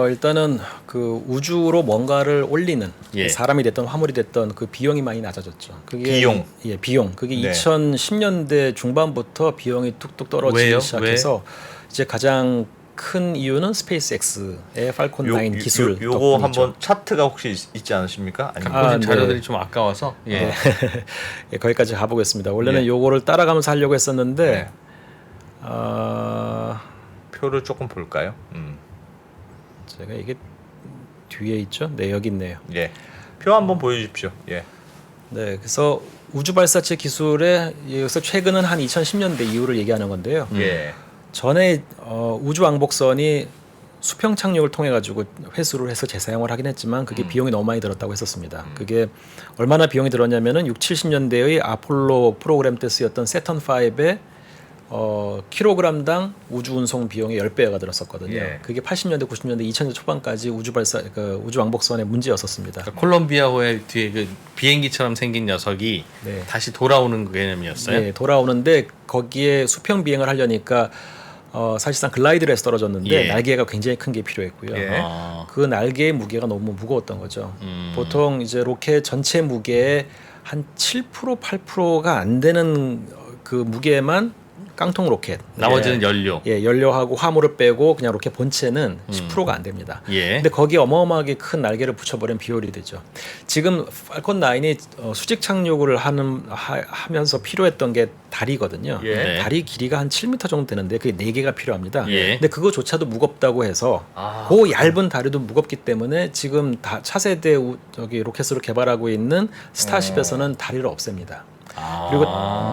일단은 그 우주로 뭔가를 올리는 예. 사람이 됐던 화물이 됐던 그 비용이 많이 낮아졌죠. 그게 비용. 예, 비용. 그게 네. 2010년대 중반부터 비용이 뚝뚝 떨어지기 왜요? 시작해서 이제 가장 큰 이유는 스페이스X의 팔콘 9 기술 요거 덕분이죠. 한번 차트가 혹시 있지 않으십니까? 아니면 갖고 있는 네. 자료들이 좀 아까워서 예. 예, 거기까지 가보겠습니다. 원래는 예. 요거를 따라가면서 하려고 했었는데 네. 어, 표를 조금 볼까요? 제가 이게 뒤에 있죠? 네, 여기 있네요. 예. 표 한번 보여주십시오. 예. 네, 그래서 우주 발사체 기술에 여기서 최근은 한 2010년대 이후를 얘기하는 건데요. 예. 전에 우주 왕복선이 수평 착륙을 통해 가지고 회수를 해서 재사용을 하긴 했지만 그게 비용이 너무 많이 들었다고 했었습니다. 그게 얼마나 비용이 들었냐면은 6, 70년대의 아폴로 프로그램 때 쓰였던 세턴 5의 킬로그램당 우주 운송 비용의 10배가 들었었거든요. 예. 그게 80년대, 90년대, 2000년대 초반까지 우주 발사 우주 왕복선의 문제였었습니다. 그러니까 콜롬비아호의 뒤에 그 비행기처럼 생긴 녀석이 네. 다시 돌아오는 개념이었어요. 네, 돌아오는데 거기에 수평 비행을 하려니까 사실상 글라이드를 해서 떨어졌는데 예. 날개가 굉장히 큰 게 필요했고요. 예. 아, 그 날개의 무게가 너무 무거웠던 거죠. 보통 이제 로켓 전체 무게의 한 7%, 8%가 안 되는 그 무게만 깡통 로켓. 나머지는 연료. 예, 연료하고 화물을 빼고 그냥 로켓 본체는 10%가 안 됩니다. 예. 근데 거기에 어마어마하게 큰 날개를 붙여버리면 비효율이 되죠. 지금 팔콘 9이 수직 착륙을 하면서 필요했던 게 다리거든요. 예. 네. 다리 길이가 한 7m 정도 되는데 그게 4개가 필요합니다. 예. 근데 그거조차도 무겁다고 해서 아. 그 얇은 다리도 무겁기 때문에 지금 차세대 저기 로켓으로 개발하고 있는 스타쉽에서는 다리를 없앱니다. 아. 그리고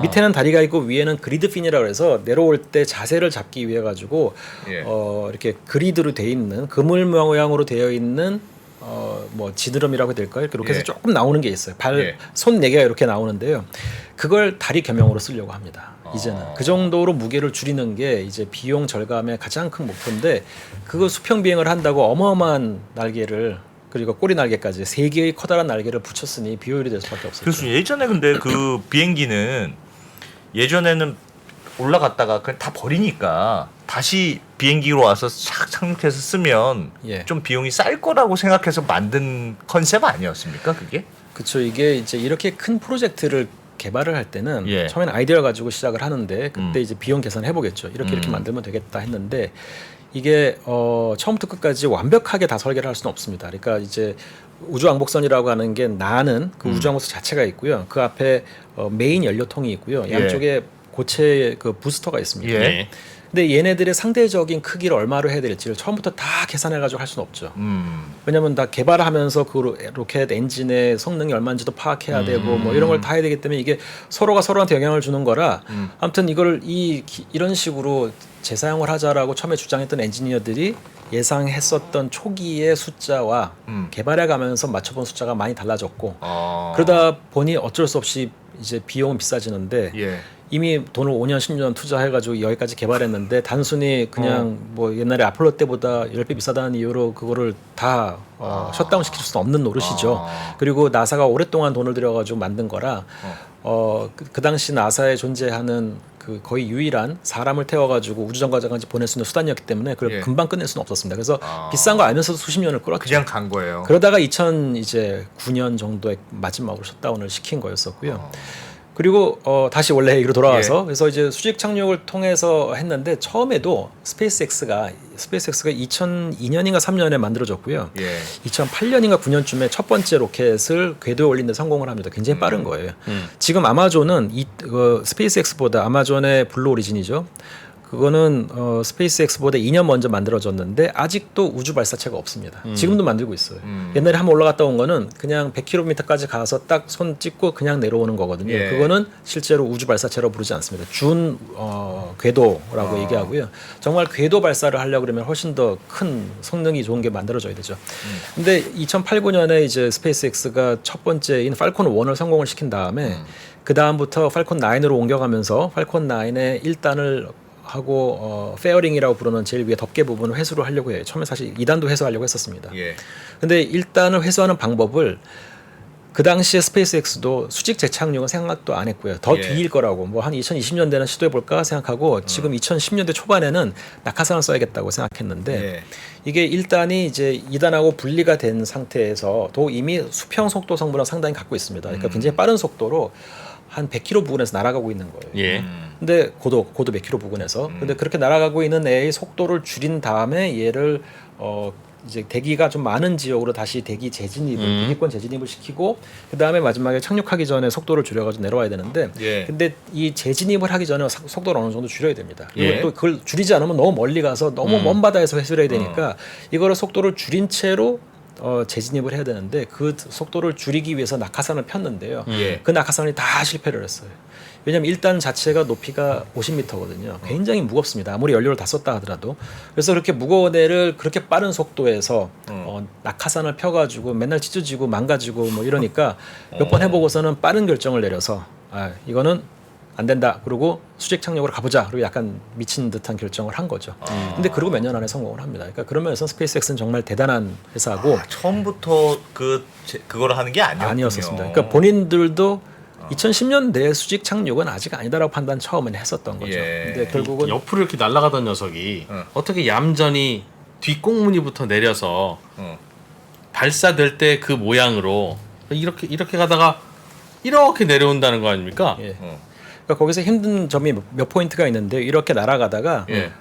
밑에는 다리가 있고 위에는 그리드 핀이라고 해서 내려올 때 자세를 잡기 위해 가지고 예. 이렇게 그리드로 되어 있는 그물 모양으로 되어 있는 뭐 지드럼이라고 해야 될까요? 이렇게 로켓에서 예. 조금 나오는 게 있어요. 예. 손 4개가 이렇게 나오는데요. 그걸 다리 겸용으로 쓰려고 합니다. 이제는 그 정도로 무게를 줄이는 게 이제 비용 절감의 가장 큰 목표인데 그거 수평 비행을 한다고 어마어마한 날개를 그리고 꼬리 날개까지 3개의 커다란 날개를 붙였으니 비효율이 될 수밖에 없었죠. 교수님 예전에 근데 그 비행기는 예전에는 올라갔다가 그냥 다 버리니까 다시 비행기로 와서 싹 착륙해서 쓰면 예. 좀 비용이 쌀 거라고 생각해서 만든 컨셉 아니었습니까 그게? 그렇죠. 이게 이제 이렇게 큰 프로젝트를 개발을 할 때는 예. 처음에는 아이디어를 가지고 시작을 하는데 그때 이제 비용 계산을 해보겠죠. 이렇게 만들면 되겠다 했는데 이게 처음부터 끝까지 완벽하게 다 설계를 할 수는 없습니다. 그러니까 이제 우주 왕복선이라고 하는 게 나는 그 우주 왕복선 자체가 있고요. 그 앞에 메인 연료통이 있고요. 예. 양쪽에 고체 그 부스터가 있습니다. 예. 네. 근데 얘네들의 상대적인 크기를 얼마로 해야 될지를 처음부터 다 계산해가지고 할 수는 없죠. 왜냐하면 다 개발하면서 그 로켓 엔진의 성능이 얼마인지도 파악해야 되고 뭐 이런 걸 다 해야 되기 때문에 이게 서로가 서로한테 영향을 주는 거라 아무튼 이걸 이런 식으로 재사용을 하자라고 처음에 주장했던 엔지니어들이 예상했었던 초기의 숫자와 개발해가면서 맞춰본 숫자가 많이 달라졌고 그러다 보니 어쩔 수 없이 이제 비용은 비싸지는데 예. 이미 돈을 5년 10년 투자해가지고 여기까지 개발했는데 단순히 그냥 뭐 옛날에 아폴로 때보다 10배 비싸다는 이유로 그거를 다 셧다운 시킬 수는 없는 노릇이죠. 그리고 나사가 오랫동안 돈을 들여가지고 만든 거라 그 당시 나사에 존재하는 그 거의 유일한 사람을 태워가지고 우주정거장까지 보낼 수 있는 수단이었기 때문에 그걸 예. 금방 끝낼 수는 없었습니다. 그래서 비싼 거 알면서도 수십 년을 끌었죠. 그냥 간 거예요. 그러다가 2009년 정도에 마지막으로 शut다운을 시킨 거였었고요. 그리고 다시 원래 얘기로 돌아와서 예. 그래서 이제 수직 착륙을 통해서 했는데 처음에도 스페이스X가 2002년인가 3년에 만들어졌고요. 예. 2008년인가 9년쯤에 첫 번째 로켓을 궤도에 올린 데 성공을 합니다. 굉장히 빠른 거예요. 지금 아마존은 스페이스X보다 아마존의 블루 오리진이죠. 그거는 스페이스X보다 2년 먼저 만들어졌는데 아직도 우주 발사체가 없습니다. 지금도 만들고 있어요. 옛날에 한번 올라갔다 온 거는 그냥 100km까지 가서 딱 손 찍고 그냥 내려오는 거거든요. 예. 그거는 실제로 우주 발사체로 부르지 않습니다. 준 궤도라고 얘기하고요. 정말 궤도 발사를 하려고 그러면 훨씬 더 큰 성능이 좋은 게 만들어져야 되죠. 근데 2008, 9년에 이제 스페이스X가 첫 번째인 팔콘 1을 성공을 시킨 다음에 그 다음부터 팔콘 9으로 옮겨가면서 팔콘 9의 1단을 하고 페어링이라고 부르는 제일 위에 덮개 부분을 회수를 하려고 해요. 처음에 사실 2단도 회수하려고 했었습니다. 예. 근데 1단을 회수하는 방법을 그 당시에 스페이스X도 수직 재착륙은 생각도 안 했고요. 더 예. 뒤일 거라고 뭐 한 2020년대는 시도해 볼까 생각하고 지금 2010년대 초반에는 낙하산을 써야겠다고 생각했는데 예. 이게 1단이 이제 2단하고 분리가 된 상태에서도 이미 수평 속도 성분을 상당히 갖고 있습니다. 그러니까 굉장히 빠른 속도로 한 100km 부근에서 날아가고 있는 거예요. 예. 근데 고도 100km 부근에서 근데 그렇게 날아가고 있는 애의 속도를 줄인 다음에 얘를 이제 대기가 좀 많은 지역으로 다시 대기 재진입을 대기권 재진입을 시키고 그 다음에 마지막에 착륙하기 전에 속도를 줄여가지고 내려와야 되는데 예. 근데 이 재진입을 하기 전에 속도를 어느 정도 줄여야 됩니다. 그리고 예. 또 그걸 줄이지 않으면 너무 멀리 가서 너무 먼 바다에서 회수를 해야 되니까 이거를 속도를 줄인 채로 재진입을 해야 되는데 그 속도를 줄이기 위해서 낙하산을 폈는데요. 예. 그 낙하산이 다 실패를 했어요. 왜냐하면 1단 자체가 높이가 50m거든요. 굉장히 무겁습니다. 아무리 연료를 다 썼다 하더라도. 그래서 그렇게 무거운 애를 그렇게 빠른 속도에서 낙하산을 펴가지고 맨날 찢어지고 망가지고 뭐 이러니까 몇 번 해보고서는 빠른 결정을 내려서 이거는 안 된다. 그리고 수직 착륙으로 가보자. 그리고 약간 미친 듯한 결정을 한 거죠. 근데 그리고 몇 년 안에 성공을 합니다. 그러니까 그런 면에서 스페이스X는 정말 대단한 회사고 처음부터 그걸 하는 게 아니었군요. 아니었었습니다. 그러니까 본인들도 2010년대 수직 착륙은 아직 아니다라고 판단 처음에는 했었던 거죠. 예. 근데 결국은 옆으로 이렇게 날아가던 녀석이 어떻게 얌전히 뒷꽁무니부터 내려서 발사될 때 그 모양으로 이렇게 가다가 이렇게 내려온다는 거 아닙니까? 예. 그러니까 거기서 힘든 점이 몇 포인트가 있는데 이렇게 날아가다가 예.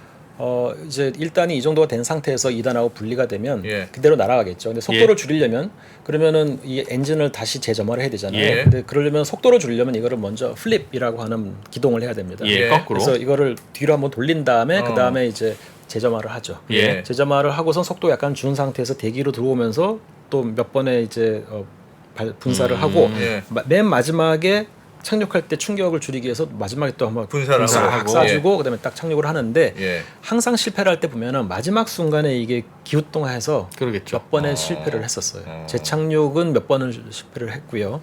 이제 1단이 이 정도가 된 상태에서 2단하고 분리가 되면 예. 그대로 날아가겠죠. 근데 속도를 줄이려면 그러면은 이 엔진을 다시 재점화를 해야 되잖아요. 예. 근데 그러려면 속도를 줄이려면 이거를 먼저 플립이라고 하는 기동을 해야 됩니다. 예, 거꾸로. 그래서 이거를 뒤로 한번 돌린 다음에 그 다음에 이제 재점화를 하죠. 예. 재점화를 하고선 속도 약간 준 상태에서 대기로 들어오면서 또 몇 번의 이제 분사를 하고 예. 맨 마지막에 착륙할 때 충격을 줄이기 위해서 마지막에 또 한번 분사를 하고. 쏴주고 그다음에 딱 착륙을 하는데 예. 항상 실패를 할 때 보면은 마지막 순간에 이게 기우뚱해서 그러겠죠. 몇 번의 실패를 했었어요. 재착륙은 몇 번을 실패를 했고요.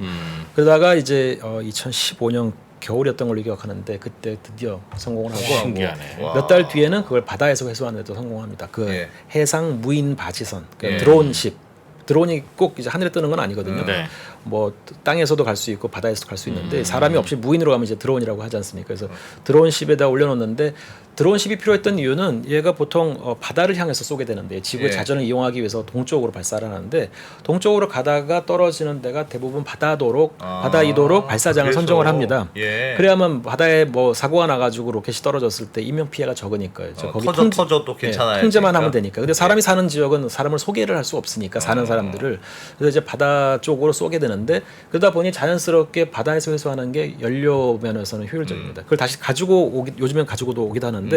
그러다가 이제 2015년 겨울이었던 걸로 기억하는데 그때 드디어 성공을 하고 신기하네. 와. 몇 달 뒤에는 그걸 바다에서 회수하는 데도 성공합니다. 그 예. 해상 무인 바지선, 그러니까 예. 드론십. 드론이 꼭 이제 하늘에 뜨는 건 아니거든요. 네. 뭐 땅에서도 갈 수 있고 바다에서도 갈 수 있는데 사람이 없이 무인으로 가면 이제 드론이라고 하지 않습니까? 그래서 드론십에다 올려놓는데 드론십이 필요했던 이유는 얘가 보통 바다를 향해서 쏘게 되는데 지구의 예. 자전을 이용하기 위해서 동쪽으로 발사를 하는데 동쪽으로 가다가 떨어지는 데가 대부분 바다도록 바다이도록 발사장을 그래서. 선정을 합니다. 예. 그래야만 바다에 뭐 사고가 나가지고 로켓이 떨어졌을 때 인명 피해가 적으니까요. 거기 터져도 괜찮아요. 통제만 하면 되니까. 근데 사람이 사는 지역은 사람을 소개를 할 수 없으니까 사는 사람들을 그래서 이제 바다 쪽으로 쏘게 되는데 그러다 보니 자연스럽게 바다에서 회수하는 게 연료 면에서는 효율적입니다. 그걸 다시 가지고 요즘엔 가지고도 오기도 하는데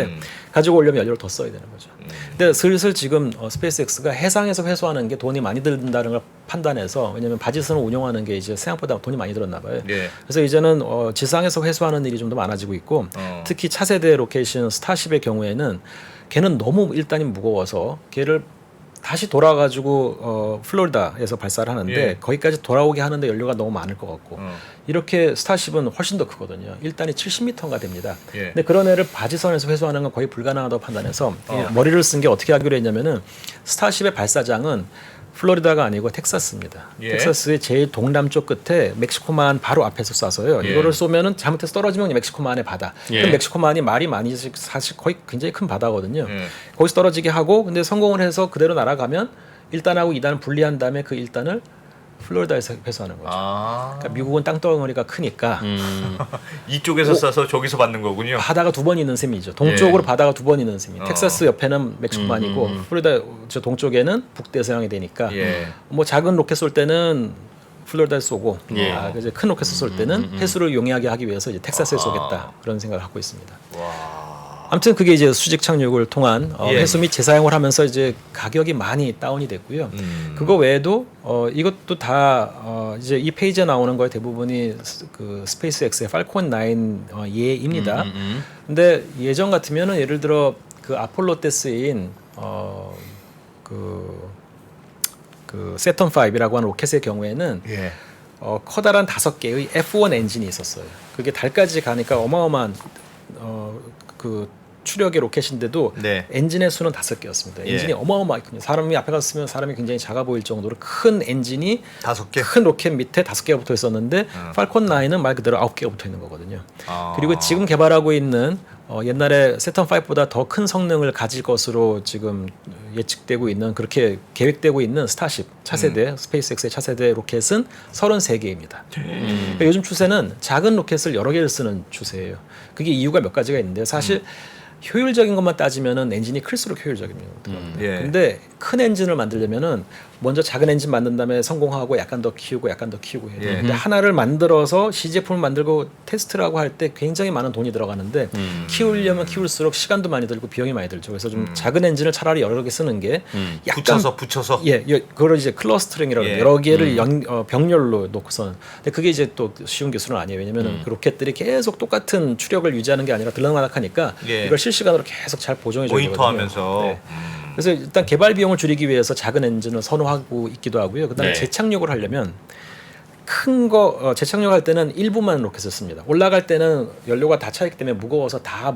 가지고 오려면 연료를 더 써야 되는 거죠. 근데 슬슬 지금 스페이스X가 해상에서 회수하는 게 돈이 많이 든다는 걸 판단해서 왜냐하면 바지선을 운영하는 게 이제 생각보다 돈이 많이 들었나 봐요. 예. 그래서 이제는 지상에서 회수하는 일이 좀 더 많아지고 있고 특히 차세대 로켓인 스타쉽의 경우에는 걔는 너무 일단이 무거워서 걔를 다시 돌아가지고 플로리다에서 발사를 하는데 예. 거기까지 돌아오게 하는데 연료가 너무 많을 것 같고 이렇게 스타쉽은 훨씬 더 크거든요. 1단이 70m가 됩니다. 예. 근데 그런 애를 바지선에서 회수하는 건 거의 불가능하다고 판단해서 머리를 쓴 게 어떻게 하기로 했냐면은 스타쉽의 발사장은 플로리다가 아니고 텍사스입니다. 예. 텍사스의 제일 동남쪽 끝에 멕시코만 바로 앞에서 쏴서요. 예. 이거를 쏘면은 잘못해서 떨어지면 멕시코만의 바다. 예. 그럼 멕시코만이 말이 많이 사실 거의 굉장히 큰 바다거든요. 예. 거기서 떨어지게 하고 근데 성공을 해서 그대로 날아가면 1단하고 2단을 분리한 다음에 그 1단을 플로리다에서 회수하는 거죠. 그러니까 미국은 땅덩어리가 크니까 이쪽에서 쏴서 저기서 받는 거군요. 바다가 두 번 있는 셈이죠. 동쪽으로 예. 바다가 두 번 있는 셈이. 텍사스 옆에는 멕시코만이고 플로리다 저 동쪽에는 북대서양이 되니까 예. 뭐 작은 로켓 쏠 때는 플로리다에 쏘고 예. 이제 큰 로켓 쏠 때는 해수를 용이하게 하기 위해서 이제 텍사스에 쏘겠다 그런 생각을 갖고 있습니다. 와. 아무튼 그게 이제 수직 착륙을 통한 예. 회수 및 재사용을 하면서 이제 가격이 많이 다운이 됐고요. 그거 외에도 이것도 다 이제 이 페이지에 나오는 거의 대부분이 그 스페이스X의 팔콘 9 예입니다. 근데 예전 같으면은 예를 들어 그 아폴로 때 쓰인 그 세턴 5이라고 하는 로켓의 경우에는 예. 커다란 5개의 F1 엔진이 있었어요. 그게 달까지 가니까 어마어마한 그 추력의 로켓인데도 네. 엔진의 수는 5개였습니다. 예. 엔진이 어마어마하거든요. 사람이 앞에 갔으면 사람이 굉장히 작아 보일 정도로 큰 엔진이 5개. 큰 로켓 밑에 5개가 붙어 있었는데 팔콘 9은 말 그대로 9개가 붙어 있는 거거든요. 그리고 지금 개발하고 있는 옛날에 세턴 5보다 더 큰 성능을 가질 것으로 지금 예측되고 있는 그렇게 계획되고 있는 스타쉽 차세대 스페이스X의 차세대 로켓은 33개입니다. 그러니까 요즘 추세는 작은 로켓을 여러 개를 쓰는 추세예요. 그게 이유가 몇 가지가 있는데 사실 효율적인 것만 따지면은 엔진이 클수록 효율적입니다. 예. 근데 큰 엔진을 만들려면은 먼저 작은 엔진 만든 다음에 성공하고 약간 더 키우고 약간 더 키우고 해야 돼요. 근데 하나를 만들어서 시제품을 만들고 테스트를 하고 할 때 굉장히 많은 돈이 들어가는데 키우려면 키울수록 시간도 많이 들고 비용이 많이 들죠. 그래서 좀 작은 엔진을 차라리 여러 개 쓰는 게 약간 붙여서. 예, 그걸 이제 클러스터링이라고 해요. 예. 여러 개를 병렬로 놓고선. 근데 그게 이제 또 쉬운 기술은 아니에요. 왜냐면은 그 로켓들이 계속 똑같은 추력을 유지하는 게 아니라 들락날락하니까 예. 이걸 실시간으로 계속 잘 보정해 줘야 되거든요. 모니터하면서. 네. 그래서 일단 개발 비용을 줄이기 위해서 작은 엔진을 선호하고 있기도 하고요. 그다음에 네. 재착륙을 하려면 큰 거 재착륙할 때는 일부만 로켓을 씁니다. 올라갈 때는 연료가 다 차 있기 때문에 무거워서 다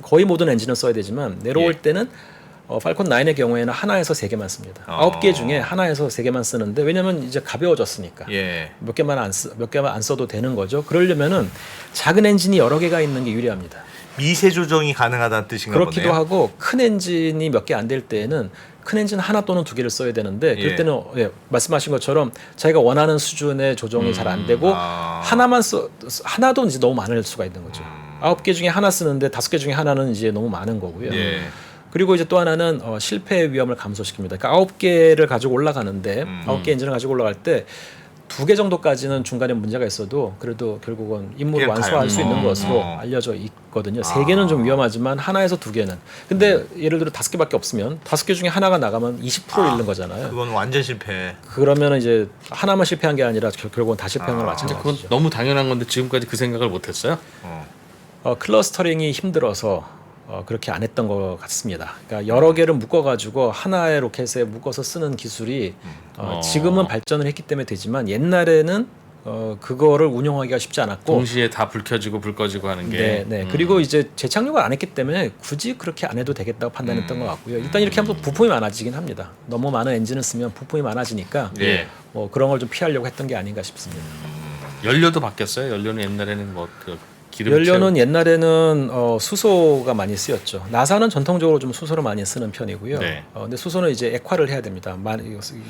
거의 모든 엔진을 써야 되지만 내려올 예. 때는 팔콘 9의 경우에는 하나에서 3개만 씁니다. 9개 중에 하나에서 3개만 쓰는데 왜냐면 이제 가벼워졌으니까 예. 몇 개만 안 써도 되는 거죠. 그러려면은 작은 엔진이 여러 개가 있는 게 유리합니다. 미세 조정이 가능하다는 뜻인가 그렇기도 보네요. 하고 큰 엔진이 몇 개 안 될 때에는 큰 엔진 하나 또는 2개를 써야 되는데 그럴 예. 때는 말씀하신 것처럼 자기가 원하는 수준의 조정이 잘 안 되고 하나도 이제 너무 많을 수가 있는 거죠. 9개 중에 하나 쓰는데 5개 중에 하나는 이제 너무 많은 거고요. 예. 그리고 이제 또 하나는 실패 위험을 감소시킵니다. 그러니까 9개를 가지고 올라가는데 9개 엔진을 가지고 올라갈 때 2개 정도까지는 중간에 문제가 있어도 그래도 결국은 임무를 그냥 완수할 가요. 수 있는 것으로 알려져 있거든요. 3개는 좀 위험하지만 하나에서 2개는. 근데 예를 들어 5개밖에 없으면 5개 중에 하나가 나가면 20% 잃는 거잖아요. 그건 완전 실패. 그러면 이제 하나만 실패한 게 아니라 결국은 다 실패한 거랑 근데 그건 마찬가지죠. 너무 당연한 건데 지금까지 그 생각을 못했어요? 클러스터링이 힘들어서 그렇게 안 했던 것 같습니다. 그러니까 여러 개를 묶어가지고 하나의 로켓에 묶어서 쓰는 기술이 지금은 발전을 했기 때문에 되지만 옛날에는 그거를 운영하기가 쉽지 않았고 동시에 다 불 켜지고 불 꺼지고 하는 게. 네. 그리고 이제 재착륙을 안 했기 때문에 굳이 그렇게 안 해도 되겠다고 판단했던 것 같고요. 일단 이렇게 하면 부품이 많아지긴 합니다. 너무 많은 엔진을 쓰면 부품이 많아지니까 예. 뭐 그런 걸 좀 피하려고 했던 게 아닌가 싶습니다. 연료도 바뀌었어요. 연료는 옛날에는 기름 연료는 옛날에는 수소가 많이 쓰였죠. 나사는 전통적으로 좀 수소를 많이 쓰는 편이고요. 네. 근데 수소는 이제 액화를 해야 됩니다.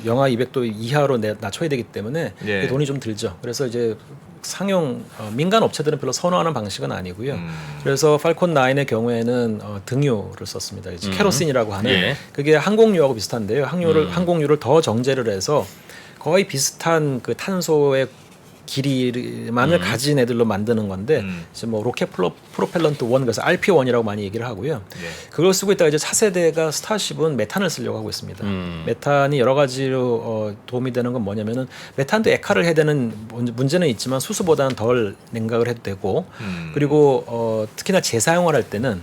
영하 200도 이하로 낮춰야 되기 때문에 예. 그게 돈이 좀 들죠. 그래서 이제 상용 민간 업체들은 별로 선호하는 방식은 아니고요. 그래서 팔콘 9의 경우에는 등유를 썼습니다. 이제 케로신이라고 하는 예. 그게 항공유하고 비슷한데요. 항공유를 더 정제를 해서 거의 비슷한 그 탄소의 길이만을 가진 애들로 만드는 건데 이제 뭐 로켓 프로펠런트 1 그래서 RP1이라고 많이 얘기를 하고요. 예. 그걸 쓰고 있다가 이제 차세대가 스타쉽은 메탄을 쓰려고 하고 있습니다. 메탄이 여러 가지로 도움이 되는 건 뭐냐면은 메탄도 액화를 해야 되는 문제는 있지만 수소보다는 덜 냉각을 해도 되고 그리고 특히나 재사용을 할 때는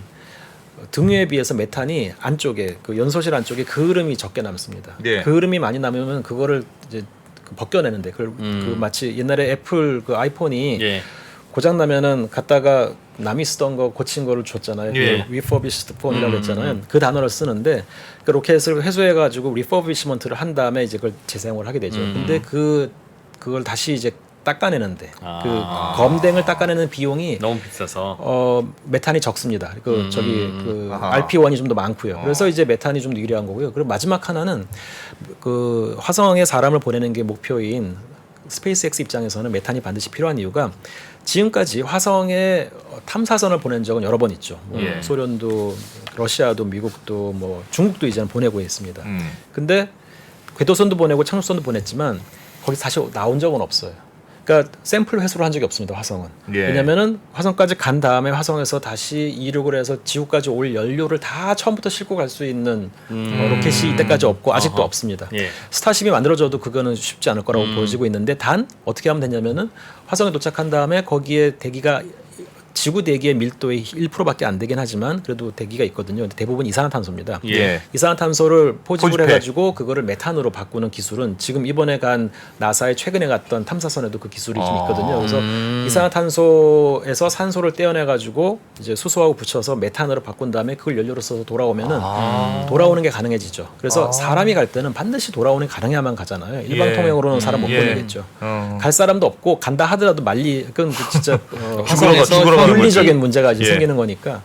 등유에 비해서 메탄이 안쪽에 그 연소실 안쪽에 그을음이 적게 남습니다. 예. 그을음이 많이 남으면 그거를 이제 벗겨내는데 그 마치 옛날에 애플 그 아이폰이 예. 고장 나면은 갖다가 남이 쓰던 거 고친 거를 줬잖아요. 예. 그 refurbished phone이라고 했잖아요. 그 단어를 쓰는데 그 로켓을 회수해 가지고 리퍼비시먼트를 한 다음에 이제 그걸 재사용을 하게 되죠. 근데 그걸 다시 이제 닦아내는데 그 검댕을 닦아내는 비용이 너무 비싸서. 메탄이 적습니다. 그 RP1이 좀 더 많고요. 그래서 이제 메탄이 좀 더 유리한 거고요. 그리고 마지막 하나는 그 화성에 사람을 보내는 게 목표인 스페이스X 입장에서는 메탄이 반드시 필요한 이유가 지금까지 화성에 탐사선을 보낸 적은 여러 번 있죠. 뭐 예. 소련도, 러시아도, 미국도, 뭐 중국도 이제는 보내고 있습니다. 근데 궤도선도 보내고 착륙선도 보냈지만 거기 다시 나온 적은 없어요. 그러니까 샘플 회수를 한 적이 없습니다. 화성은. 예. 왜냐하면은 화성까지 간 다음에 화성에서 다시 이륙을 해서 지구까지 올 연료를 다 처음부터 싣고 갈 수 있는 로켓이 이때까지 없고 아직도 어허. 없습니다. 예. 스타쉽이 만들어져도 그거는 쉽지 않을 거라고 보여지고 있는데 단 어떻게 하면 되냐면은 화성에 도착한 다음에 거기에 대기가 지구 대기의 밀도의 1%밖에 안 되긴 하지만 그래도 대기가 있거든요. 근데 대부분 이산화탄소입니다. 예. 이산화탄소를 포집을 포집해. 해가지고 그거를 메탄으로 바꾸는 기술은 지금 이번에 간 나사의 최근에 갔던 탐사선에도 그 기술이 좀 있거든요. 그래서 이산화탄소에서 산소를 떼어내가지고 이제 수소하고 붙여서 메탄으로 바꾼 다음에 그걸 연료로 써서 돌아오면은 돌아오는 게 가능해지죠. 그래서 사람이 갈 때는 반드시 돌아오는 게 가능해야만 가잖아요. 일반 예. 통행으로는 사람 못 예. 보내겠죠. 갈 사람도 없고 간다 하더라도 그건 진짜 죽으러 가는 윤리적인 거지. 문제가 이제 예. 생기는 거니까.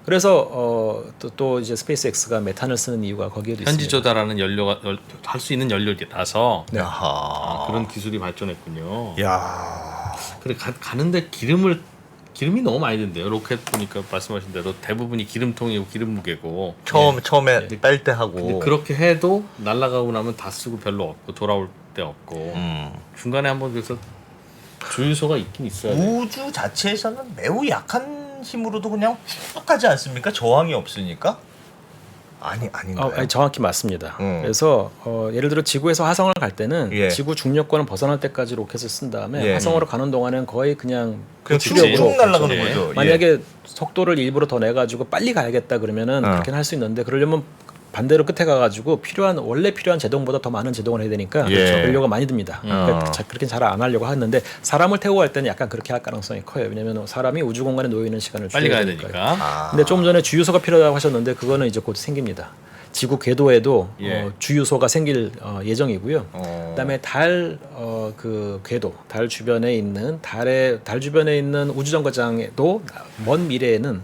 그래서 또 이제 스페이스X가 메탄을 쓰는 이유가 거기에도 현지 있습니다. 조달하는 연료가 할 수 있는 연료라서 네. 야하. 그런 기술이 발전했군요. 야. 근데 가는데 기름이 너무 많이 든대요. 로켓 보니까 말씀하신 대로 대부분이 기름통이고 기름 무게고. 처음에 뺄 때 근데 하고. 그렇게 해도 날아가고 나면 다 쓰고 별로 없고 돌아올 때 없고 중간에 한번 그래서 주유소가 있긴 있어야 돼. 우주 자체에서는 매우 약한 힘으로도 그냥 쭉 가지 않습니까? 저항이 없으니까. 아닌가요? 아니, 정확히 맞습니다. 음. 그래서 예를 들어 지구에서 화성을 갈 때는 예. 지구 중력권을 벗어날 때까지 로켓을 쓴 다음에 예. 화성으로 가는 동안은 거의 그냥 그냥 그치. 쭉 날아가는 예. 거죠. 만약에 속도를 일부러 더 내가지고 빨리 가야겠다 그러면은 그렇게는 할 수 있는데 그러려면 반대로 끝에 가가지고 원래 필요한 제동보다 더 많은 제동을 해야 되니까 예. 연료가 많이 듭니다. 그러니까 그렇게 잘 안 하려고 하는데 사람을 태우고 갈 때는 약간 그렇게 할 가능성이 커요. 왜냐하면 사람이 우주 공간에 놓여 있는 시간을 빨리 가야 줄여야 되니까요. 되니까. 근데 조금 전에 주유소가 필요하다고 하셨는데 그거는 이제 곧 생깁니다. 지구 궤도에도 예. 주유소가 생길 예정이고요. 어. 그다음에 그 궤도, 달 주변에 있는 달 주변에 있는 우주정거장에도 먼 미래에는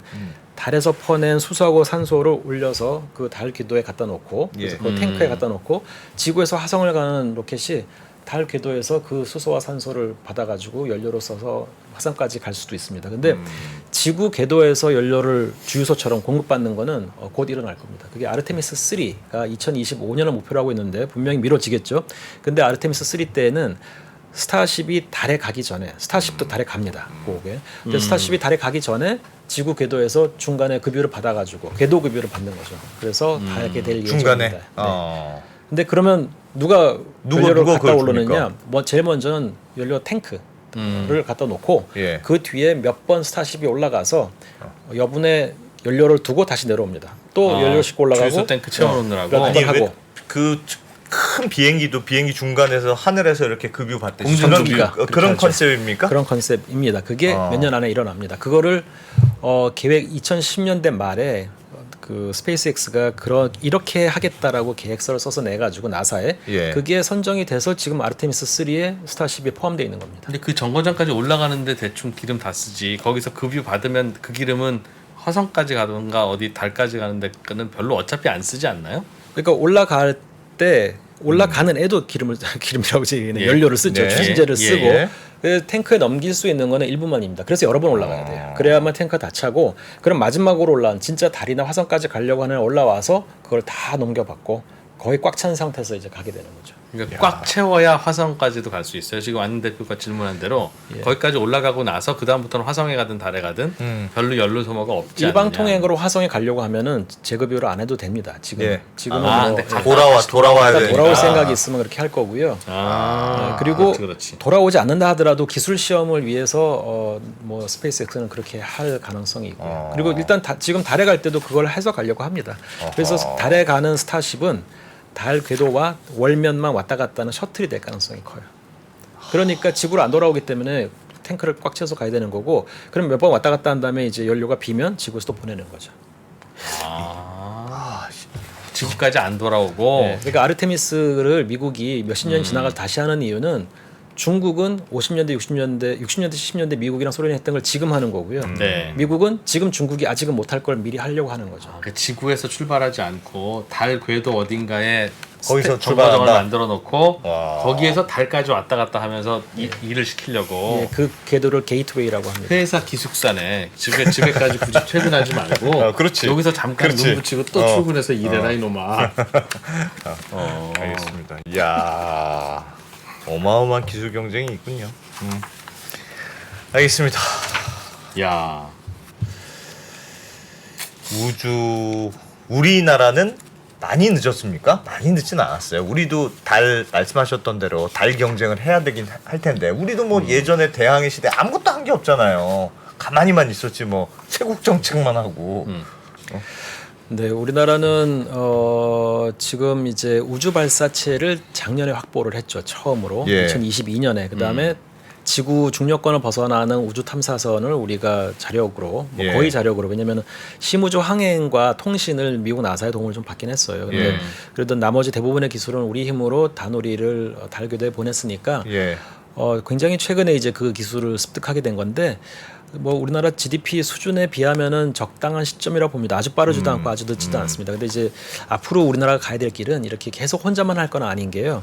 달에서 퍼낸 수소하고 산소를 올려서 그 달 궤도에 갖다 놓고 그래서 그 탱크에 갖다 놓고 지구에서 화성을 가는 로켓이 달 궤도에서 그 수소와 산소를 받아가지고 연료로 써서 화성까지 갈 수도 있습니다. 근데 지구 궤도에서 연료를 주유소처럼 공급받는 거는 곧 일어날 겁니다. 그게 아르테미스 3가 2025년을 목표로 하고 있는데 분명히 미뤄지겠죠. 근데 아르테미스 3 때에는 스타쉽이 달에 가기 전에 스타쉽도 달에 갑니다. 그게. 근데 스타쉽이 달에 가기 전에 지구 궤도에서 중간에 급유를 받아가지고 궤도 급유를 받는 거죠. 그래서 가게 될 중간에. 예정입니다. 네. 근데 그러면 누가 연료를 누가 갖다 그걸 오르느냐? 줍니까? 제일 먼저는 연료 탱크를 갖다 놓고 예. 그 뒤에 몇 번 스타쉽이 올라가서 여분의 연료를 두고 다시 내려옵니다. 또 연료 싣고 올라가고 주유소 탱크 채워놓느라고. 그러니까 아니 하고. 그큰 비행기도 비행기 중간에서 하늘에서 이렇게 급유 받듯이 공중급유가 그런 그렇게 하죠. 컨셉입니까? 그런 컨셉입니다. 그게 몇 년 안에 일어납니다. 그거를 계획 2010년대 말에 그 스페이스X가 이렇게 하겠다라고 계획서를 써서 내 가지고 나사에 예. 그게 선정이 돼서 지금 아르테미스 3에 스타쉽이 포함되어 있는 겁니다. 근데 그 정거장까지 올라가는데 대충 기름 다 쓰지. 거기서 급유 받으면 그 기름은 화성까지 가든가 어디 달까지 가는데 그는 별로 어차피 안 쓰지 않나요? 그러니까 올라갈 때 올라가는 애도 기름이라고 얘기하는 예. 연료를 쓰죠. 네. 추진제를 예, 쓰고 예. 그 탱크에 넘길 수 있는 거는 일부만입니다. 그래서 여러 번 올라가야 돼요. 그래야만 탱크가 다 차고 그럼 마지막으로 올라온 진짜 달이나 화성까지 가려고 하는 올라와서 그걸 다 넘겨받고 거의 꽉 찬 상태에서 이제 가게 되는 거죠. 그러니까 꽉 채워야 화성까지도 갈 수 있어요. 지금 안 대표가 질문한 대로 거기까지 올라가고 나서 그 다음부터는 화성에 가든 달에 가든 별로 연료 소모가 없지 일방 않느냐. 통행으로 화성에 가려고 하면은 재급유를 안 해도 됩니다. 지금 예. 지금은 근데 돌아와야 돼. 돌아올 생각이 있으면 그렇게 할 거고요. 그리고 그렇지. 돌아오지 않는다 하더라도 기술 시험을 위해서 뭐 스페이스X는 그렇게 할 가능성이 있고요. 그리고 일단 지금 달에 갈 때도 그걸 해서 가려고 합니다. 그래서 달에 가는 스타쉽은 달 궤도와 월면만 왔다 갔다 하는 셔틀이 될 가능성이 커요. 그러니까 지구로 안 돌아오기 때문에 탱크를 꽉 채워서 가야 되는 거고 그럼 몇 번 왔다 갔다 한 다음에 이제 연료가 비면 지구에서 또 보내는 거죠. 지구까지 안 돌아오고 네, 그러니까 아르테미스를 미국이 몇십 년 지나가서 다시 하는 이유는 중국은 50년대, 60년대, 70년대 미국이랑 소련이 했던 걸 지금 하는 거고요. 네. 미국은 지금 중국이 아직은 못할 걸 미리 하려고 하는 거죠. 그 지구에서 출발하지 않고 달 궤도 어딘가에 거기서 정거장을 출발한다? 만들어 놓고 와. 거기에서 달까지 왔다 갔다 하면서 일을 시키려고 예, 그 궤도를 게이트웨이라고 합니다. 회사 기숙사네. 집에까지 굳이 퇴근하지 말고 그렇지. 여기서 잠깐 그렇지. 눈 붙이고 또 출근해서 일해라 이놈아. 알겠습니다. 이야. 어마어마한 기술 경쟁이 있군요. 알겠습니다. 야, 우리나라는 많이 늦었습니까? 많이 늦진 않았어요. 우리도 달 말씀하셨던 대로 달 경쟁을 해야 되긴 할 텐데 우리도 뭐 예전에 대항해 시대 아무것도 한 게 없잖아요. 가만히만 있었지 뭐 세국 정책만 하고. 네, 우리나라는 지금 이제 우주 발사체를 작년에 확보를 했죠. 처음으로 예. 2022년에 그다음에 지구 중력권을 벗어나는 우주 탐사선을 우리가 자력으로 뭐 예. 거의 자력으로 왜냐하면 심우주 항행과 통신을 미국 나사의 도움을 좀 받긴 했어요. 근데 예. 그래도 나머지 대부분의 기술은 우리 힘으로 다누리를 달 궤도에 보냈으니까 예. 굉장히 최근에 이제 그 기술을 습득하게 된 건데 뭐 우리나라 GDP 수준에 비하면은 적당한 시점이라고 봅니다. 아주 빠르지도 않고 아주 늦지도 않습니다. 근데 이제 앞으로 우리나라가 가야 될 길은 이렇게 계속 혼자만 할 건 아닌 게요.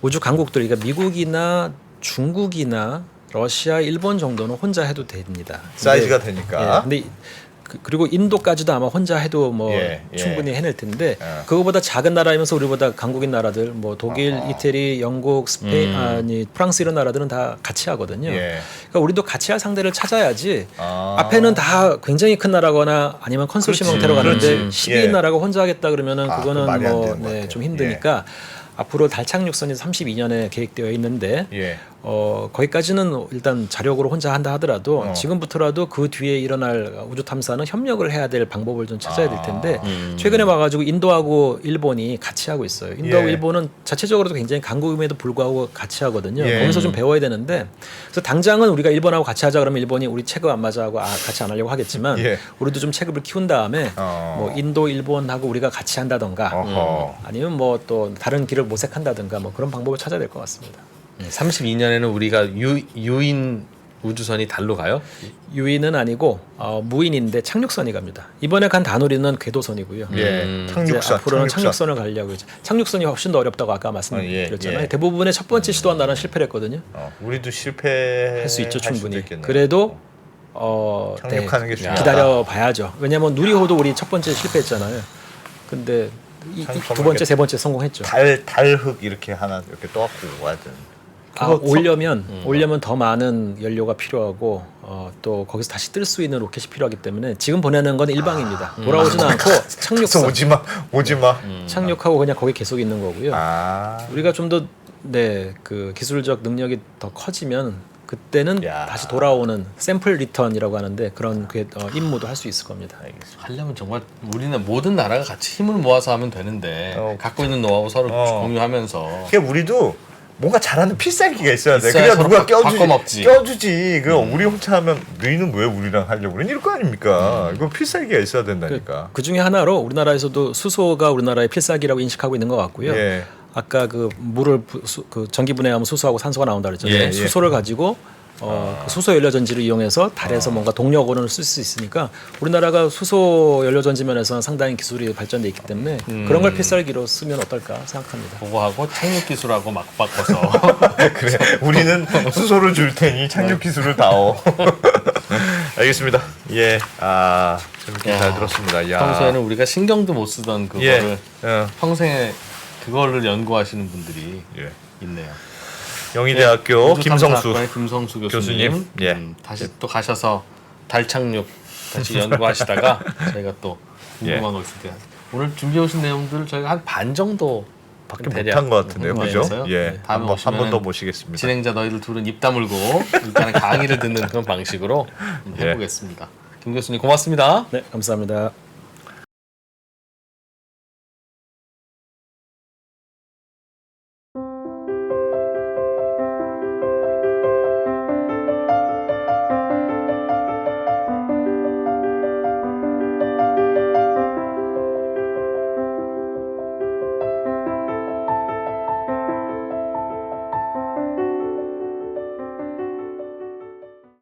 우주 강국들, 그러니까 미국이나 중국이나 러시아, 일본 정도는 혼자 해도 됩니다. 사이즈가 되니까. 예, 근데 그리고 인도까지도 아마 혼자 해도 뭐 예, 예. 충분히 해낼 텐데 예. 그거보다 작은 나라이면서 우리보다 강국인 나라들 뭐 독일, 이태리, 영국, 스페인, 아니 프랑스 이런 나라들은 다 같이 하거든요. 예. 그러니까 우리도 같이 할 상대를 찾아야지. 아. 앞에는 다 굉장히 큰 나라거나 아니면 컨소시엄 그렇지. 형태로 가는데 그렇지. 12인 예. 나라가 혼자 하겠다 그러면은 아, 그거는 그건 말이 안 뭐 되는 것 같아요. 좀 힘드니까 앞으로 달 착륙선이 32년에 계획되어 있는데 예. 거기까지는 일단 자력으로 혼자 한다 하더라도 지금부터라도 그 뒤에 일어날 우주 탐사는 협력을 해야 될 방법을 좀 찾아야 될 텐데 최근에 와가지고 인도하고 일본이 같이 하고 있어요. 인도하고 예. 일본은 자체적으로도 굉장히 강국임에도 불구하고 같이 하거든요. 예. 거기서 좀 배워야 되는데 그래서 당장은 우리가 일본하고 같이 하자 그러면 일본이 우리 체급 안 맞아 하고 같이 안 하려고 하겠지만 예. 우리도 좀 체급을 키운 다음에 뭐 인도, 일본하고 우리가 같이 한다던가 어허. 아니면 뭐 또 다른 길을 모색한다든가 뭐 그런 방법을 찾아야 될 것 같습니다. 32년에는 우리가 유인 우주선이 달로 가요? 유인은 아니고 무인인데 착륙선이 갑니다. 이번에 간 다누리는 궤도선이고요. 예. 이제 착륙선. 앞으로는 착륙선을 가려고 했죠. 착륙선이 훨씬 더 어렵다고 아까 말씀드렸잖아요. 예. 대부분의 첫 번째 시도한 나라는 실패를 했거든요. 우리도 실패할 할 수 있죠 충분히. 있겠네요. 그래도 착륙하는 게 중요하다. 기다려 봐야죠. 왜냐하면 누리호도 우리 첫 번째 실패했잖아요. 근데 두 번째, 세 번째 성공했죠. 달흙 이렇게 하나 이렇게 떠갖고 와야 되는. 오려면 더 많은 연료가 필요하고 또 거기서 다시 뜰 수 있는 로켓이 필요하기 때문에 지금 보내는 건 일방입니다. 돌아오지는 않고 착륙선 오지 마. 착륙하고 그냥 거기 계속 있는 거고요. 아. 우리가 좀 더 그 기술적 능력이 더 커지면 그때는 야. 다시 돌아오는 샘플 리턴이라고 하는데 그런 임무도 할 수 있을 겁니다. 하려면 정말 우리는 모든 나라가 같이 힘을 모아서 하면 되는데 갖고 있는 노하우 서로 공유하면서 그러니까 우리도 뭔가 잘하는 필살기가 있어야 돼. 있어야 그래야 서로 누가 바꿔 먹지. 껴주지. 그 우리 혼자 하면 너희는 왜 우리랑 하려고 그러니? 이럴 거 아닙니까? 이거 필살기가 있어야 된다니까. 그 중에 하나로 우리나라에서도 수소가 우리나라의 필살기라고 인식하고 있는 것 같고요. 예. 아까 그 물을 그 전기 분해하면 수소하고 산소가 나온다 그랬잖아요. 예, 예. 수소를 가지고 그 수소 연료 전지를 이용해서 달에서 뭔가 동력원을 쓸 수 있으니까 우리나라가 수소 연료 전지 면에서는 상당히 기술이 발전돼 있기 때문에 그런 걸 필살기로 쓰면 어떨까 생각합니다. 그거하고 착륙 기술하고 막 바꿔서 그래. 우리는 수소를 줄 테니 착륙 기술을 다오. 알겠습니다. 예. 재밌게 잘 들었습니다. 야. 평소에는 우리가 신경도 못 쓰던 그거를 예. 평생에 그거를 연구하시는 분들이 예. 있네요. 영희대학교 김성수 우주탐사학과의 김성수 교수님, 교수님. 예. 다시 또 가셔서 달 착륙 다시 연구하시다가 저희가 또 궁금한 거 있을 때 오늘 준비해 오신 내용들을 저희가 한 반 정도 밖에 못한 것 같은데요, 그죠? 예, 다음에 한 번 더 모시겠습니다. 진행자 너희들 둘은 입 다물고 일단은 강의를 듣는 그런 방식으로 해보겠습니다. 김 교수님 고맙습니다. 네, 감사합니다.